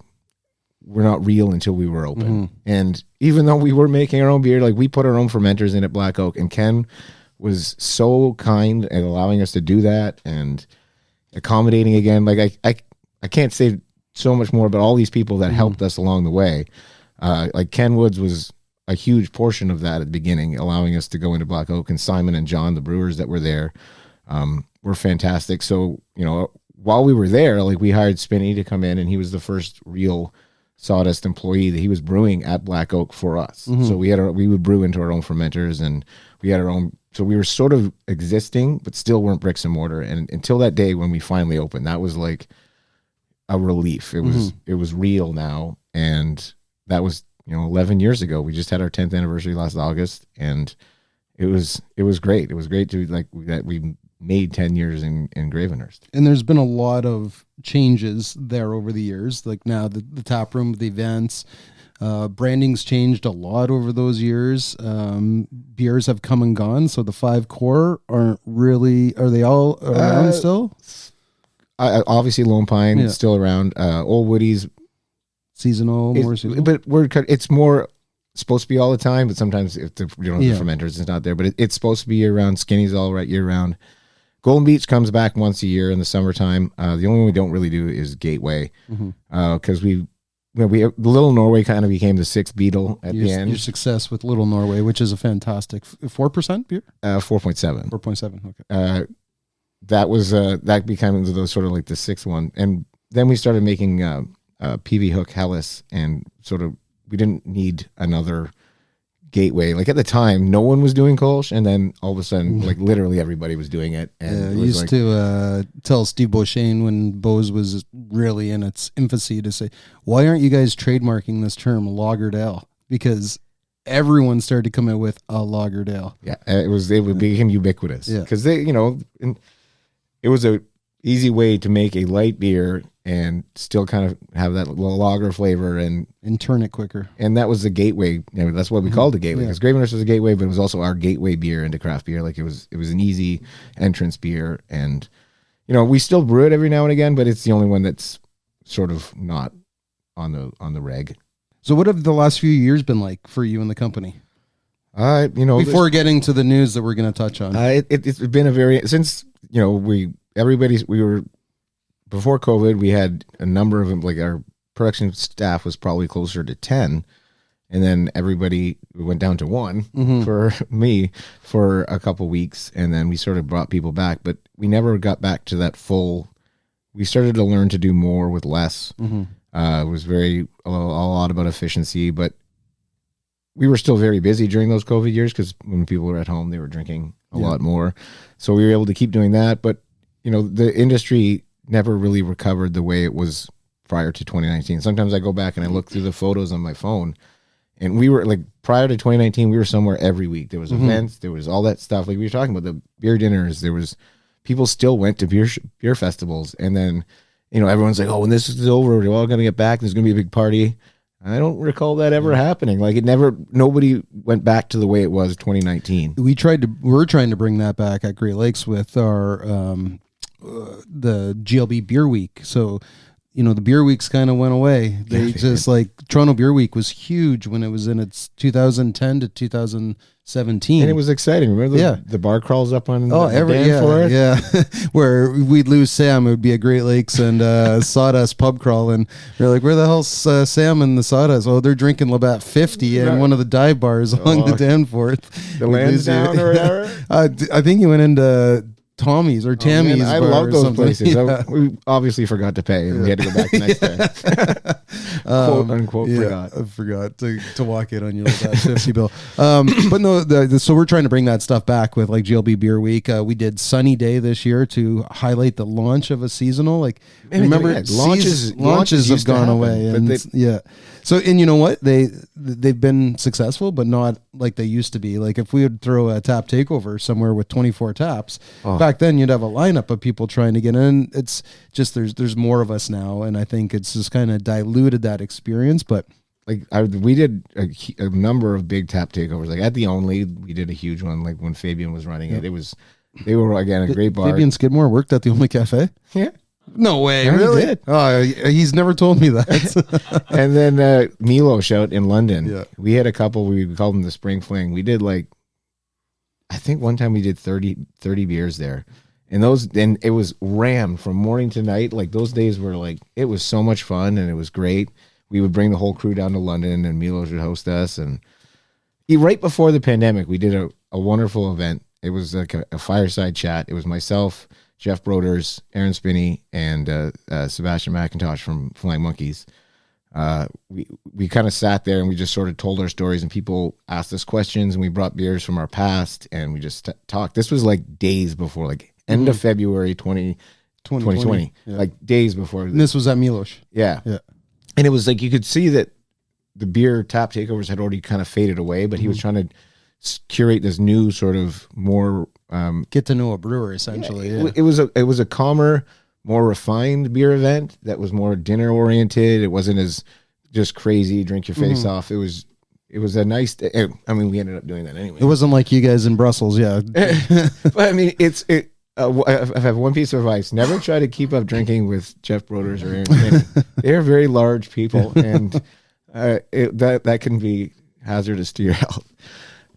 we're not real until we were open. And even though we were making our own beer, like we put our own fermenters in at Black Oak, and Ken was so kind at allowing us to do that and accommodating again. Like I can't say so much more about all these people that helped us along the way. Like Ken Woods was a huge portion of that at the beginning, allowing us to go into Black Oak, and Simon and John, the brewers that were there, were fantastic. So, while we were there, like we hired Spinney to come in, and he was the first real Sawdust employee that he was brewing at Black Oak for us. So we would brew into our own fermenters, and we had our own, so we were sort of existing, but still weren't bricks and mortar. And until that day when we finally opened, that was like a relief. It was real now. And that was, 11 years ago. We just had our 10th anniversary last August, and it was great. It was great to that we made 10 years in Gravenhurst. And there's been a lot of changes there over the years. Like now the tap room, the events, branding's changed a lot over those years. Beers have come and gone. So the 5 core are they all around still? Obviously Lone Pine is still around. Old Woody's seasonal, more seasonal. But it's more supposed to be all the time, but sometimes if the fermenters is not there, but it's supposed to be year round. Skinny's all right year round. Golden Beach comes back once a year in the summertime. The only one we don't really do is Gateway, because we Little Norway kind of became the 6th Beetle at the end. Your success with Little Norway, which is a fantastic 4% beer, 4.7, 4.7. Okay, that became those sort of like the 6th one, and then we started making PV Hook Hellas, and sort of we didn't need another Gateway. Like at the time, no one was doing Kolsch, and then all of a sudden, like literally everybody was doing it. And I used to tell Steve Beauchesne when Bose was really in its infancy to say, "Why aren't you guys trademarking this term lagered ale?" Because everyone started to come out with a Lagerdale. Yeah, it became ubiquitous. Yeah. Because it was a easy way to make a light beer and still kind of have that lager flavor and turn it quicker. And that was the gateway. That's what we called the gateway, because Gravenhurst was a gateway, but it was also our gateway beer into craft beer. Like it was an easy entrance beer, and we still brew it every now and again, but it's the only one that's sort of not on the reg. So what have the last few years been like for you and the company? Before getting to the news that we're going to touch on, it's been a very, since we were before COVID, we had a number of them, like our production staff was probably closer to 10, and then everybody went down to 1 for me for a couple weeks, and then we sort of brought people back, but we never got back to that full. We started to learn to do more with less. It was a lot about efficiency, but we were still very busy during those COVID years, because when people were at home, they were drinking a lot more. So we were able to keep doing that. But, the industry never really recovered the way it was prior to 2019. Sometimes I go back and I look through the photos on my phone, and we were like, prior to 2019, we were somewhere every week. There was events, there was all that stuff. Like we were talking about the beer dinners, there was people still went to beer festivals. And then, everyone's like, oh, when this is over, we're all going to get back. There's going to be a big party. I don't recall that ever happening. Like nobody went back to the way it was 2019. We're trying to bring that back at Great Lakes with our, the GLB Beer Week. So, the beer weeks kind of went away. They just like Toronto Beer Week was huge when it was in its 2010 to 2017. And it was exciting. Remember the bar crawls up on yeah. Where we'd lose Sam. It would be a Great Lakes and Sawdust pub crawl. And we're like, where the hell's Sam and the Sawdust? Oh, they're drinking Labatt 50 in one of the dive bars along the Danforth. The Lansdowne or whatever? I think he went into Tommy's or Tammy's. I love those places. Yeah. We obviously forgot to pay, and we had to go back the next day. Quote unquote, forgot. I forgot to walk in on your that 50 bill. But no, so we're trying to bring that stuff back with like GLB Beer Week. We did Sunny Day this year to highlight the launch of a seasonal. Like, remember, launches have gone away. And so, and you know what? They've been successful, but not like they used to be. Like if we would throw a tap takeover somewhere with 24 taps, back then you'd have a lineup of people trying to get in. It's just there's more of us now, and I think it's just kind of diluted that experience. But like we did a number of big tap takeovers. Like at the Only, we did a huge one. Like when Fabian was running it, they were again a great bar. Fabian Skidmore worked at the Only Cafe. Yeah. No way, yeah, really? Did. Oh, he's never told me that. And then Milosh out in London. Yeah. We had a couple, we called them the Spring Fling. We did I think one time we did 30 beers there. And it was rammed from morning to night. Like those days were it was so much fun and it was great. We would bring the whole crew down to London and Milosh would host us. And right before the pandemic, we did a wonderful event. It was like a fireside chat. It was myself, Jeff Broders, Aaron Spinney, and Sebastian McIntosh from Flying Monkeys. We kind of sat there and we just sort of told our stories, and people asked us questions, and we brought beers from our past, and we just talked. This was like days before, end of February 2020, like days before. And this was at Milosh. Yeah. And it was like you could see that the beer tap takeovers had already kind of faded away, but he was trying to curate this new sort of more get to know a brewer essentially. It was a calmer, more refined beer event that was more dinner oriented. It wasn't as just crazy drink your face off. It was a nice. I mean, we ended up doing that anyway. It wasn't like you guys in Brussels, yeah. But I mean, I have one piece of advice: never try to keep up drinking with Jeff Broders or Aaron Spinney. They are very large people, and that can be hazardous to your health.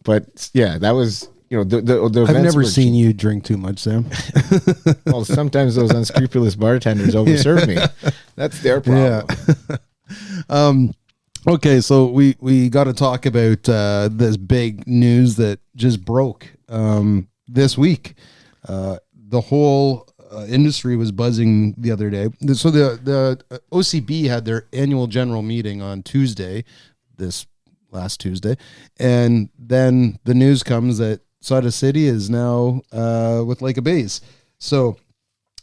But yeah, that was the I've never seen you drink too much, Sam. Well, sometimes those unscrupulous bartenders overserve me. That's their problem. Yeah. Okay, so we got to talk about this big news that just broke this week. The whole industry was buzzing the other day. So the OCB had their annual general meeting on Tuesday, this last Tuesday, and then the news comes that Sawdust City is now with Lake of Bays. So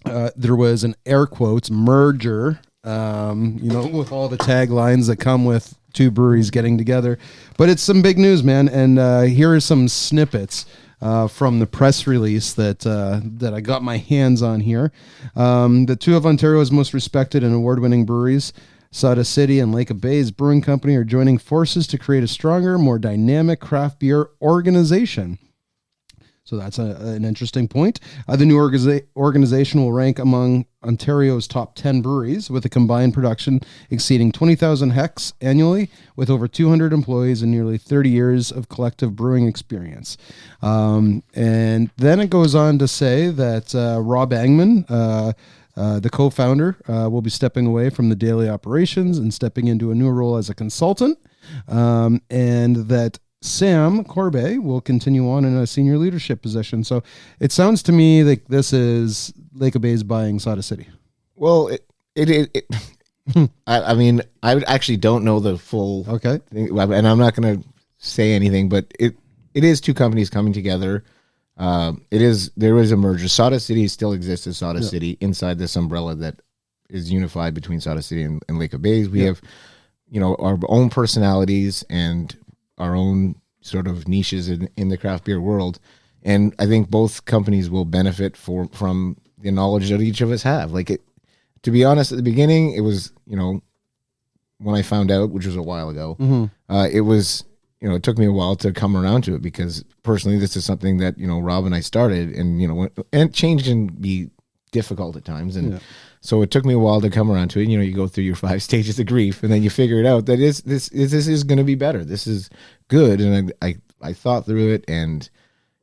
there was an air quotes merger, with all the taglines that come with two breweries getting together. But it's some big news, man. And here are some snippets from the press release that I got my hands on here. The two of Ontario's most respected and award-winning breweries, Sawdust City and Lake of Bays Brewing Company, are joining forces to create a stronger, more dynamic craft beer organization. So that's an interesting point. The new organization will rank among Ontario's top 10 breweries with a combined production exceeding 20,000 hects annually, with over 200 employees and nearly 30 years of collective brewing experience. And then it goes on to say that Rob Angman, the co-founder, will be stepping away from the daily operations and stepping into a new role as a consultant, and that Sam Corbeil will continue on in a senior leadership position. So it sounds to me like this is Lake of Bays buying Sawdust City. Well, I mean, I actually don't know the full thing, and I'm not going to say anything, but it is two companies coming together. There is a merger. Sawdust City still exists as Sawdust City inside this umbrella that is unified between Sawdust City and Lake of Bays. We have, our own personalities and our own sort of niches in the craft beer world. And I think both companies will benefit from the knowledge that each of us have. To be honest, at the beginning, it was, when I found out, which was a while ago, it was, it took me a while to come around to it because personally, this is something that, Rob and I started and, and change can be difficult at times. And so it took me a while to come around to it. You go through your 5 stages of grief and then you figure it out that this is going to be better. This is good. And I thought through it and,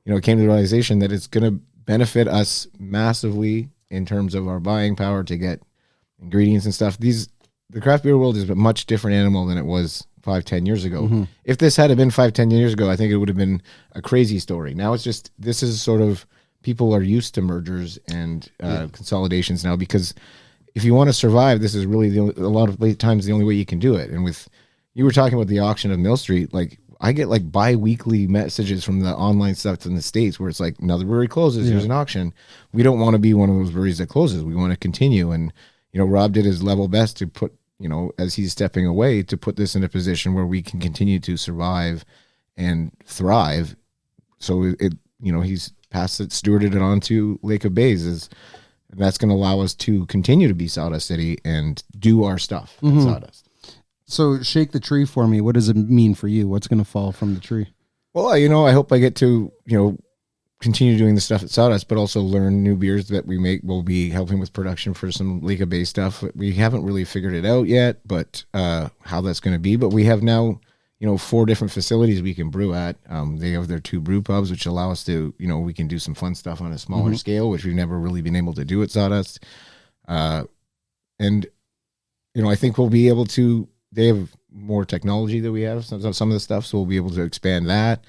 it came to the realization that it's going to benefit us massively in terms of our buying power to get ingredients and stuff. The craft beer world is a much different animal than it was 5-10 years ago. If this had been 5-10 years ago, I think it would have been a crazy story. Now it's just, this is sort of, people are used to mergers and consolidations now, because if you want to survive, this is really a lot of times the only way you can do it. And you were talking about the auction of Mill Street, I get bi-weekly messages from the online stuff in the States where it's another brewery closes, there's an auction. We don't want to be one of those breweries that closes. We want to continue. And, Rob did his level best to put, as he's stepping away, to put this in a position where we can continue to survive and thrive. So he's stewarded it on to Lake of Bays, and that's going to allow us to continue to be Sawdust City and do our stuff at Sawdust. So shake the tree for me. What does it mean for you? What's going to fall from the tree? Well, I hope I get to, continue doing the stuff at Sawdust, but also learn new beers that we make. We'll be helping with production for some Lake of Bays stuff. We haven't really figured it out yet, but how that's going to be. But we have now, 4 different facilities we can brew at. They have their 2 brew pubs, which allow us to, we can do some fun stuff on a smaller scale, which we've never really been able to do at Sawdust. And, I think we'll be able to, they have more technology than we have, some of the stuff, so we'll be able to expand that.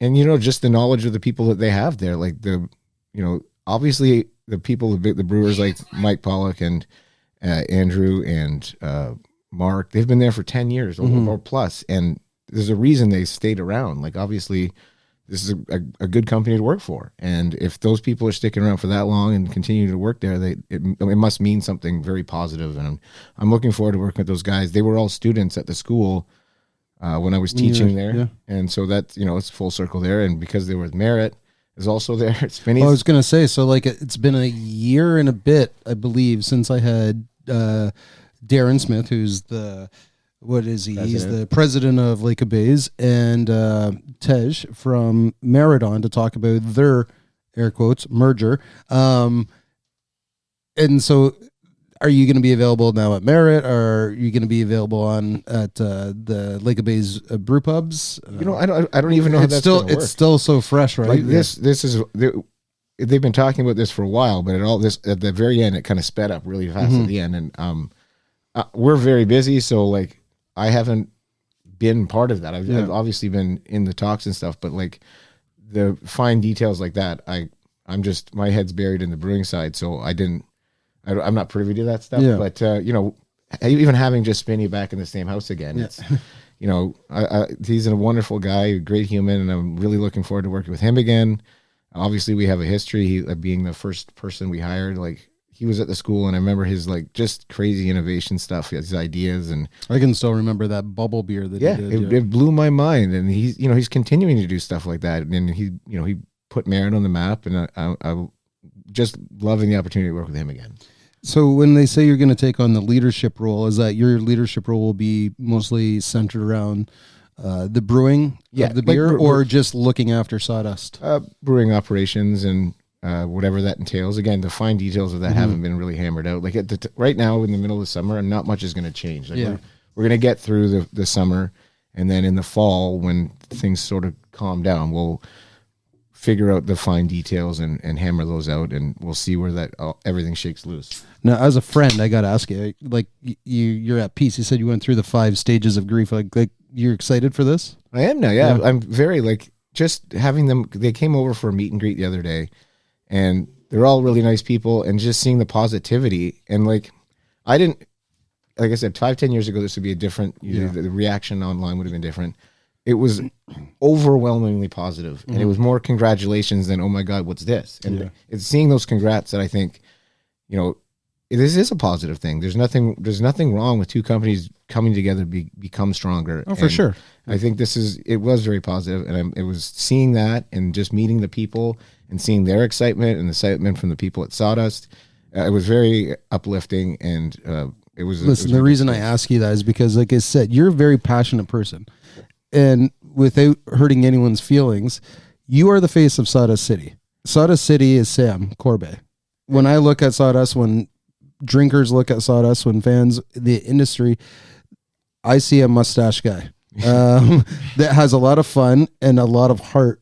And, just the knowledge of the people that they have there, obviously the people, the brewers like Mike Pollock and Andrew and Mark, they've been there for 10 years or plus, and there's a reason they stayed around. Obviously, this is a good company to work for, and if those people are sticking around for that long and continue to work there, it must mean something very positive. And I'm looking forward to working with those guys. They were all students at the school when I was teaching there, and so that it's full circle there. And because they were with Merit, is also there. It's Finney's. I was gonna say, so it's been a year and a bit, I believe, since I had Darren Smith, who's he's the president of Lake of Bays, and Tej from Meridon to talk about their, air quotes, merger. And so are you going to be available now at Merit, or are you going to be available at the Lake of Bays brew pubs? I don't even know how that's going to work. It's still so fresh, right? This is... They've been talking about this for a while, but at the very end, it kind of sped up really fast at the end. And we're very busy, so I haven't been part of that. I've obviously been in the talks and stuff, but the fine details like that, I'm just, my head's buried in the brewing side, so I'm not privy to that stuff. But even having just Spinny back in the same house again, it's he's a wonderful guy, a great human, and I'm really looking forward to working with him again. Obviously, we have a history of being the first person we hired. he was at the school, and I remember his like just crazy innovation stuff, his ideas, and I can still remember that bubble beer that he did. It blew my mind. And he's continuing to do stuff like that, and he put Merritt on the map, and I just loving the opportunity to work with him again. So when they say you're going to take on the leadership role, is that your leadership role will be mostly centered around the brewing of the beer, or just looking after Sawdust? Brewing operations and whatever that entails. Again, the fine details of that haven't been really hammered out. Like right now in the middle of summer, not much is going to change. Like we're going to get through the summer, and then in the fall, when things sort of calm down, we'll figure out the fine details and hammer those out, and we'll see where everything shakes loose. Now, as a friend, I got to ask you, like you're at peace. You said you went through the 5 stages of grief. Like you're excited for this? I am now. Yeah. I'm very just having them. They came over for a meet and greet the other day, and they're all really nice people, and just seeing the positivity. And like I said, 5-10 years ago, this would be a different, the reaction online would have been different. It was overwhelmingly positive, and it was more congratulations than, oh my God, what's this? And it's seeing those congrats that I think, this is a positive thing. There's nothing wrong with two companies coming together to become stronger. Oh, for sure. I think it was very positive, and it was seeing that and just meeting the people and seeing their excitement and the excitement from the people at Sawdust. It was very uplifting, and it was. Listen, the reason I ask you that is because, like I said, you're a very passionate person, and without hurting anyone's feelings, you are the face of Sawdust City. Sawdust City is Sam Corbeil. When I look at Sawdust, when drinkers look at Sawdust, when fans, the industry, I see a mustache guy that has a lot of fun and a lot of heart,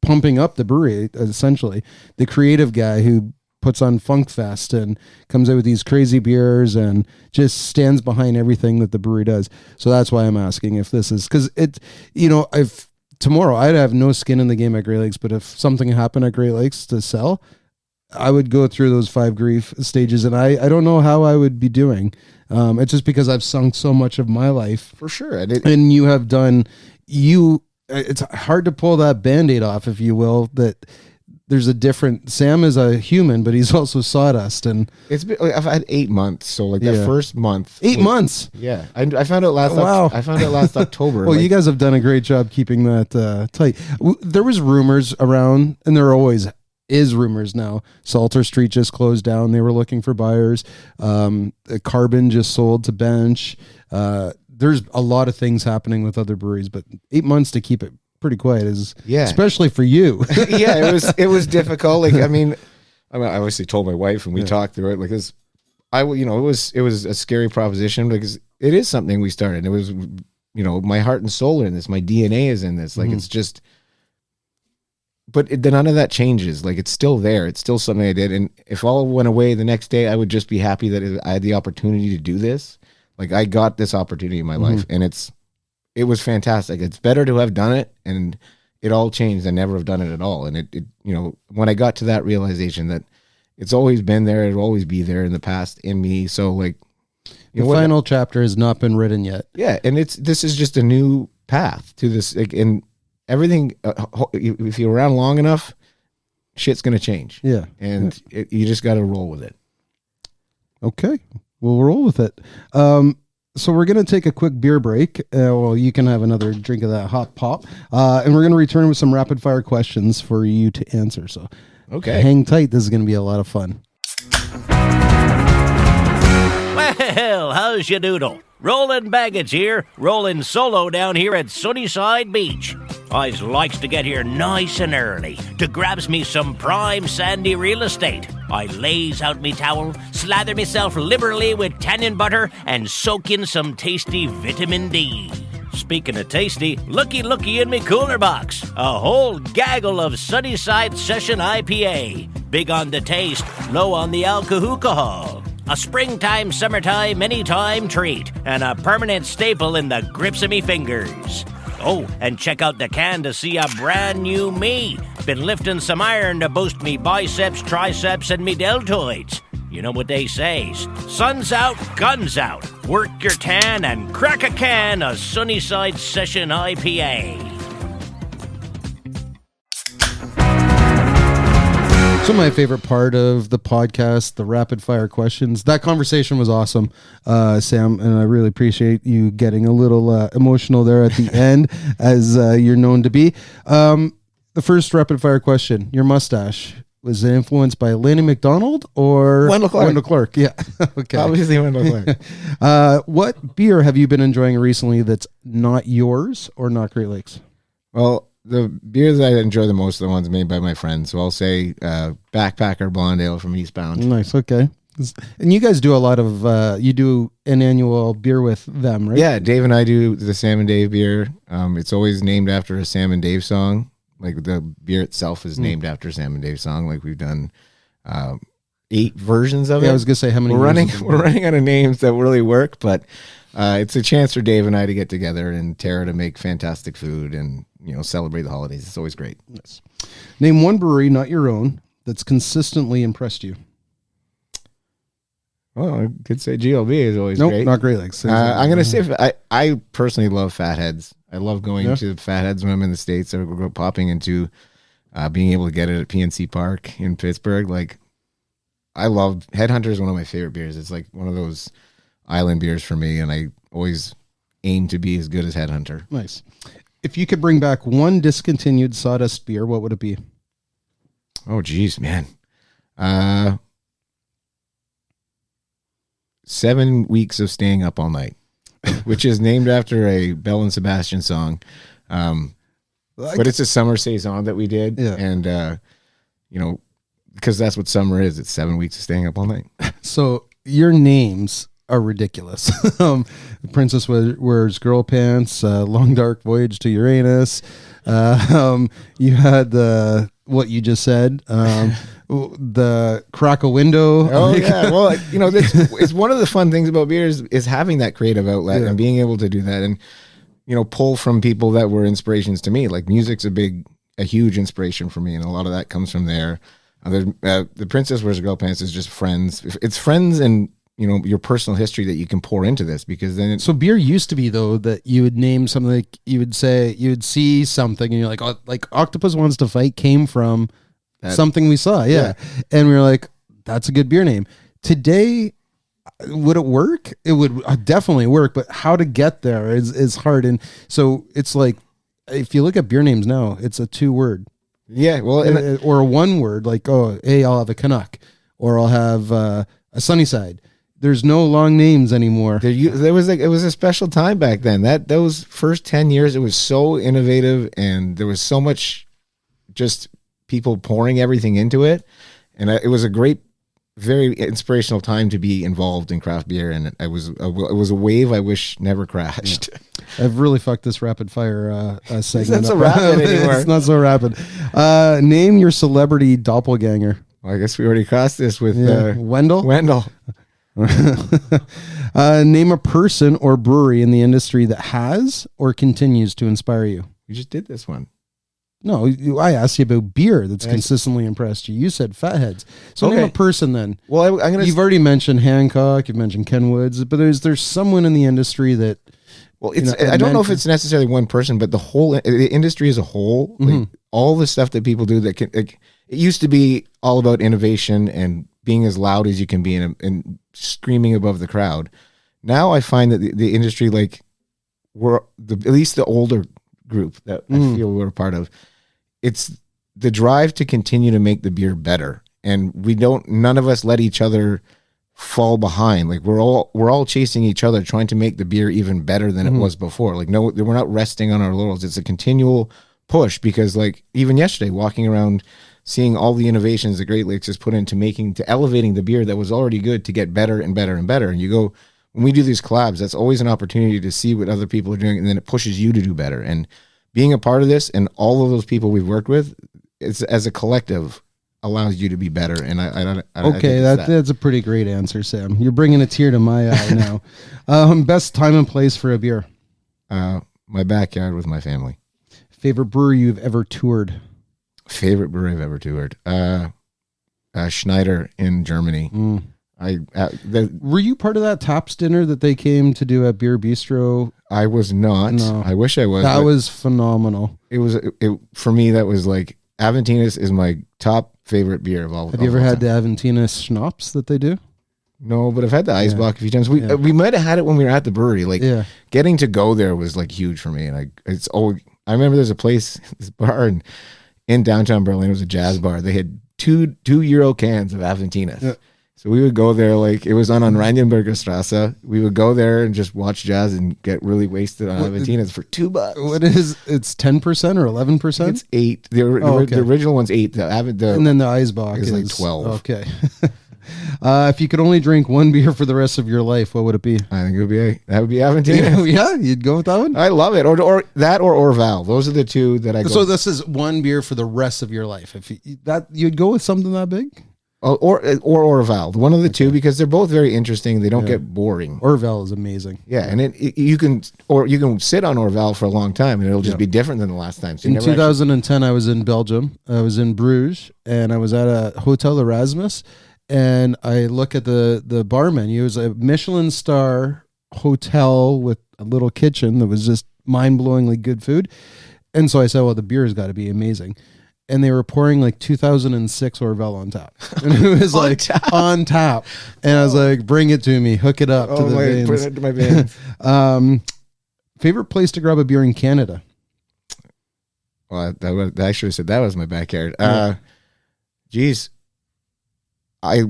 pumping up the brewery, essentially. The creative guy who puts on Funk Fest and comes out with these crazy beers and just stands behind everything that the brewery does. So that's why I'm asking if this is, because if tomorrow I'd have no skin in the game at Great Lakes, but if something happened at Great Lakes to sell, I would go through those 5 grief stages, and I don't know how I would be doing. It's just because I've sunk so much of my life. For sure. And you have done, it's hard to pull that Band-Aid off, if you will, that there's a different, Sam is a human, but he's also Sawdust. And it's been, I've had 8 months. So that first month. 8 months. Yeah. I found out last, I found out last October. Well, you guys have done a great job keeping that tight. There was rumors around, and there always is rumors now. Salter Street just closed down. They were looking for buyers. Carbon just sold to Bench. There's a lot of things happening with other breweries, but 8 months to keep it pretty quiet is, especially for you. It was difficult. Like, I mean, I obviously told my wife, and we talked through it. Like, it was a scary proposition, because it is something we started. It was, my heart and soul are in this. My DNA is in this. Like, it's just, but none of that changes. Like, it's still there. It's still something I did. And if all went away the next day, I would just be happy that I had the opportunity to do this. Like, I got this opportunity in my life, and it was fantastic. It's better to have done it, and it all changed than never have done it at all. And it when I got to that realization that it's always been there, it'll always be there in the past in me. So like, the final chapter has not been written yet. Yeah. And this is just a new path to this. Like, and everything, if you're around long enough, shit's going to change. Yeah. And you just got to roll with it. Okay. We'll roll with it. So we're going to take a quick beer break. You can have another drink of that hot pop. And we're going to return with some rapid fire questions for you to answer. So hang tight. This is going to be a lot of fun. Well, how's your doodle? Rollin' Baggage here, rolling solo down here at Sunnyside Beach. I likes to get here nice and early to grabs me some prime sandy real estate. I lays out me towel, slather myself liberally with tannin butter, and soak in some tasty vitamin D. Speaking of tasty, looky in me cooler box. A whole gaggle of Sunnyside Session IPA. Big on the taste, low on the alcohol. A springtime, summertime, anytime treat, and a permanent staple in the grips of me fingers. Oh, and check out the can to see a brand new me. Been lifting some iron to boost me biceps, triceps, and me deltoids. You know what they say, sun's out, guns out. Work your tan and crack a can of Sunnyside Session IPA. So my favorite part of the podcast, the rapid fire questions. That conversation was awesome, Sam, and I really appreciate you getting a little emotional there at the end, as you're known to be. The first rapid fire question: your mustache, was it influenced by Lanny McDonald or Wendell Clark? Wendell Clark, yeah. Okay. Obviously, Wendell Clark. What beer have you been enjoying recently that's not yours or not Great Lakes? Well, the beers that I enjoy the most are the ones made by my friends. So I'll say Backpacker Blonde Ale from Eastbound. Nice, okay. And you guys do a lot of, you do an annual beer with them, right? Yeah, Dave and I do the Sam and Dave beer. It's always named after a Sam and Dave song. Like the beer itself is named after a Sam and Dave song. Like we've done 8 versions of it. I was gonna say how many. We're running out of names that really work, but it's a chance for Dave and I to get together and Tara to make fantastic food and celebrate the holidays. It's always great. Yes. Name one brewery, not your own, that's consistently impressed you. Well, I could say GLB is always Nope, great. not Great Lakes. I'm gonna say I personally love Fatheads. I love going to Fatheads when I'm in the States. I go popping into being able to get it at PNC Park in Pittsburgh. Like I love Headhunter is one of my favorite beers. It's like one of those island beers for me, and I always aim to be as good as Headhunter. Nice. If you could bring back one discontinued Sawdust beer, what would it be? Oh, geez, man. 7 Weeks of Staying Up All Night, which is named after a Belle and Sebastian song. But it's a summer saison that we did. Yeah. And, because that's what summer is. It's 7 weeks of staying up all night. So your names are ridiculous. Princess Wears Girl Pants, Long Dark Voyage to Uranus. You had what you just said, the Crack a Window. Oh, yeah. Well, it's one of the fun things about beer is having that creative outlet and being able to do that and, pull from people that were inspirations to me. Like music's a huge inspiration for me, and a lot of that comes from there. The Princess Wears Girl Pants is just friends. It's friends and your personal history that you can pour into this, because then so beer used to be, though, that you would name something, like you would see something and you're like, oh, like Octopus Wants to Fight came from something we saw. Yeah. And we were like, that's a good beer name. Today, would it work? It would definitely work, but how to get there is hard. And so it's like, if you look at beer names now, it's a 2-word. Yeah, well, or a 1-word, like, oh, hey, I'll have a Canuck, or I'll have a Sunnyside. There's no long names anymore. There was it was a special time back then. Those first 10 years, it was so innovative, and there was so much just people pouring everything into it, and it was a great, very inspirational time to be involved in craft beer. And it was a wave I wish never crashed. Yeah. I've really fucked this rapid fire segment. It's not so rapid anymore. It's not so rapid. Name your celebrity doppelganger. Well, I guess we already crossed this with Wendell. Name a person or brewery in the industry that has or continues to inspire you. You just did this one. No, I asked you about beer that's consistently impressed you. You said Fatheads. So name a person then. Well, you've already mentioned Hancock. You've mentioned Ken Woods, but there's someone in the industry that. Well, I don't know if it's necessarily one person, but the industry as a whole, like all the stuff that people do that it used to be all about innovation and being as loud as you can be and screaming above the crowd. Now I find that the industry, like at least the older group that I feel we're a part of, it's the drive to continue to make the beer better. And none of us let each other fall behind. Like we're all chasing each other, trying to make the beer even better than it was before. Like no, we're not resting on our laurels. It's a continual push, because like even yesterday, walking around, seeing all the innovations the Great Lakes has put into elevating the beer that was already good to get better and better and better. And you go, when we do these collabs, that's always an opportunity to see what other people are doing, and then it pushes you to do better. And being a part of this, and all of those people we've worked with, it's as a collective allows you to be better. And I okay, that's a pretty great answer, Sam. You're bringing a tear to my eye now. Best time and place for a beer? My backyard with my family. Favorite brewery you've ever toured? Favorite brewery I've ever toured? Schneider in Germany. Were you part of that Taps dinner that they came to do at Beer Bistro? I was not. No. I wish I was. That was phenomenal. For me, that was like, Aventinus is my top favorite beer of all. Have you ever had the Aventina schnapps that they do? No, but I've had the Eisbock a few times. We might have had it when we were at the brewery. Like getting to go there was like huge for me. And I remember there's a place, this bar in downtown Berlin. It was a jazz bar. They had €2 cans of Aventina. Yeah. So we would go there, like it was on Oranienburger Strasse. We would go there and just watch jazz and get really wasted on Aventinas for $2. What is it's 10% or 11%? It's 8. The original one's 8. And then the Eisbock is like 12. Okay. If you could only drink one beer for the rest of your life, what would it be? I think that would be Aventina. Yeah, you'd go with that one? I love it. Or that or Orval. Those are the two that I go. So this is one beer for the rest of your life. If you'd go with something that big? Or Orval, one of the two, because they're both very interesting. They don't get boring. Orval is amazing. Yeah, and you can sit on Orval for a long time, and it'll just be different than the last time. So in 2010, I was in Belgium. I was in Bruges, and I was at a Hotel Erasmus, and I look at the bar menu. It was a Michelin star hotel with a little kitchen that was just mind-blowingly good food, and so I said, "Well, the beer has got to be amazing." And they were pouring like 2006 Orval on tap. And it was on tap. And I was like, bring it to me. Hook it up to the veins. Put it to my veins. Favorite place to grab a beer in Canada? Well, I should have said that was my backyard. Geez. I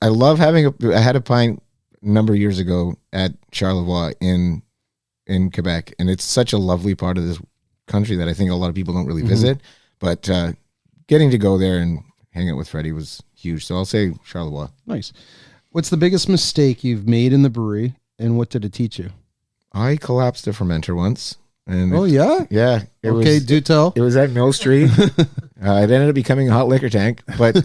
love having I had a pint a number of years ago at Charlevoix in Quebec. And it's such a lovely part of this country that I think a lot of people don't really visit. But getting to go there and hang out with Freddie was huge. So I'll say Charlevoix. Nice. What's the biggest mistake you've made in the brewery, and what did it teach you? I collapsed a fermenter once. And yeah? Yeah. Do tell. It was at Mill Street. It ended up becoming a hot liquor tank, but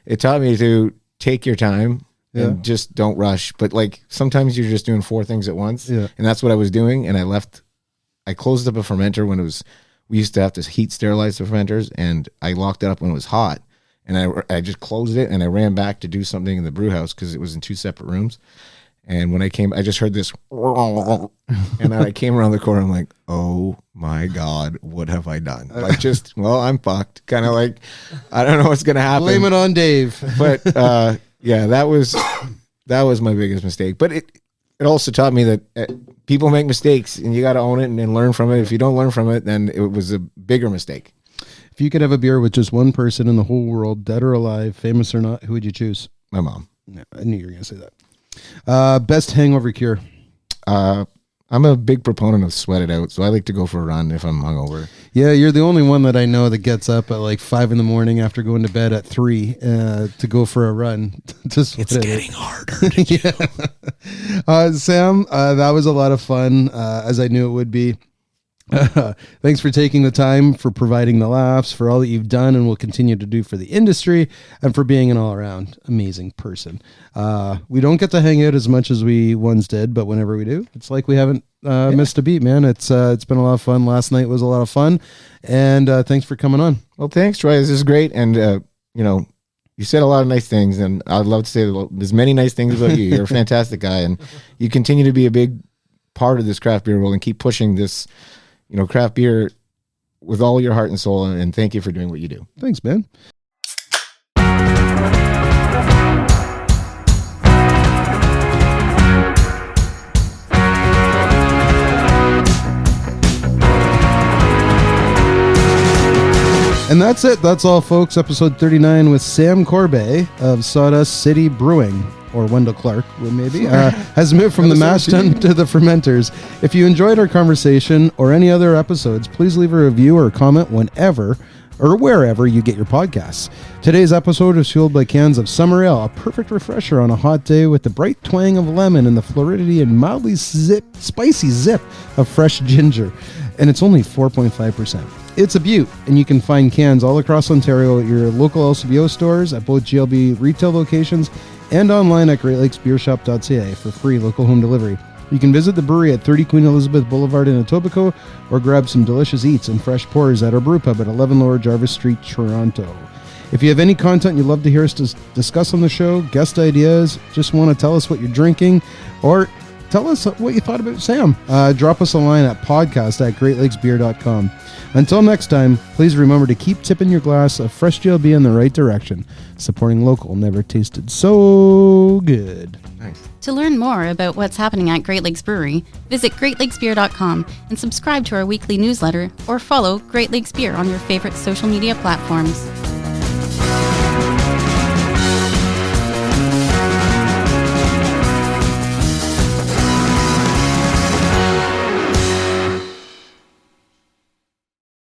it taught me to take your time and just don't rush. But like sometimes you're just doing 4 things at once. Yeah. And that's what I was doing. And I closed up a fermenter when we used to have to heat sterilize the fermenters, and I locked it up when it was hot, and I just closed it, and I ran back to do something in the brew house because it was in 2 separate rooms. And when I came, I just heard this, and then I came around the corner. I'm like, oh my God, what have I done? Like I'm fucked. Kind of like, I don't know what's going to happen. Blame it on Dave. But yeah, that was my biggest mistake. But it also taught me that people make mistakes, and you got to own it and learn from it. If you don't learn from it, then it was a bigger mistake. If you could have a beer with just one person in the whole world, dead or alive, famous or not, who would you choose? My mom. Yeah, I knew you were going to say that. Best hangover cure? I'm a big proponent of sweat it out, so I like to go for a run if I'm hungover. Yeah, you're the only one that I know that gets up at like 5 a.m. after going to bed at 3 to go for a run. It's getting harder. Sam, that was a lot of fun, as I knew it would be. Thanks for taking the time, for providing the laughs, for all that you've done and will continue to do for the industry, and for being an all-around amazing person. We don't get to hang out as much as we once did, but whenever we do, it's like we haven't missed a beat, man. It's been a lot of fun. Last night was a lot of fun, and thanks for coming on. Well, thanks, Troy. This is great, and you said a lot of nice things, and I'd love to say as many nice things about you. You're a fantastic guy, and you continue to be a big part of this craft beer world and keep pushing this craft beer with all your heart and soul, and thank you for doing what you do. Thanks, man. And that's it. That's all, folks. Episode 39 with Sam Corbeil of Sawdust City Brewing, or Wendell Clark, maybe, has moved from the mash tun to the fermenters. If you enjoyed our conversation or any other episodes, please leave a review or comment whenever or wherever you get your podcasts. Today's episode is fueled by cans of Summer Ale, a perfect refresher on a hot day with the bright twang of lemon and the fluidity and mildly spicy zip of fresh ginger. And it's only 4.5%. It's a beaut, and you can find cans all across Ontario at your local LCBO stores, at both GLB retail locations, and online at greatlakesbeershop.ca for free local home delivery. You can visit the brewery at 30 Queen Elizabeth Boulevard in Etobicoke, or grab some delicious eats and fresh pours at our brew pub at 11 Lower Jarvis Street, Toronto. If you have any content you'd love to hear us discuss on the show, guest ideas, just want to tell us what you're drinking, or tell us what you thought about Sam. Drop us a line at podcast@greatlakesbeer.com. Until next time, please remember to keep tipping your glass of fresh JLB in the right direction. Supporting local never tasted so good. Nice. To learn more about what's happening at Great Lakes Brewery, visit greatlakesbeer.com and subscribe to our weekly newsletter or follow Great Lakes Beer on your favorite social media platforms.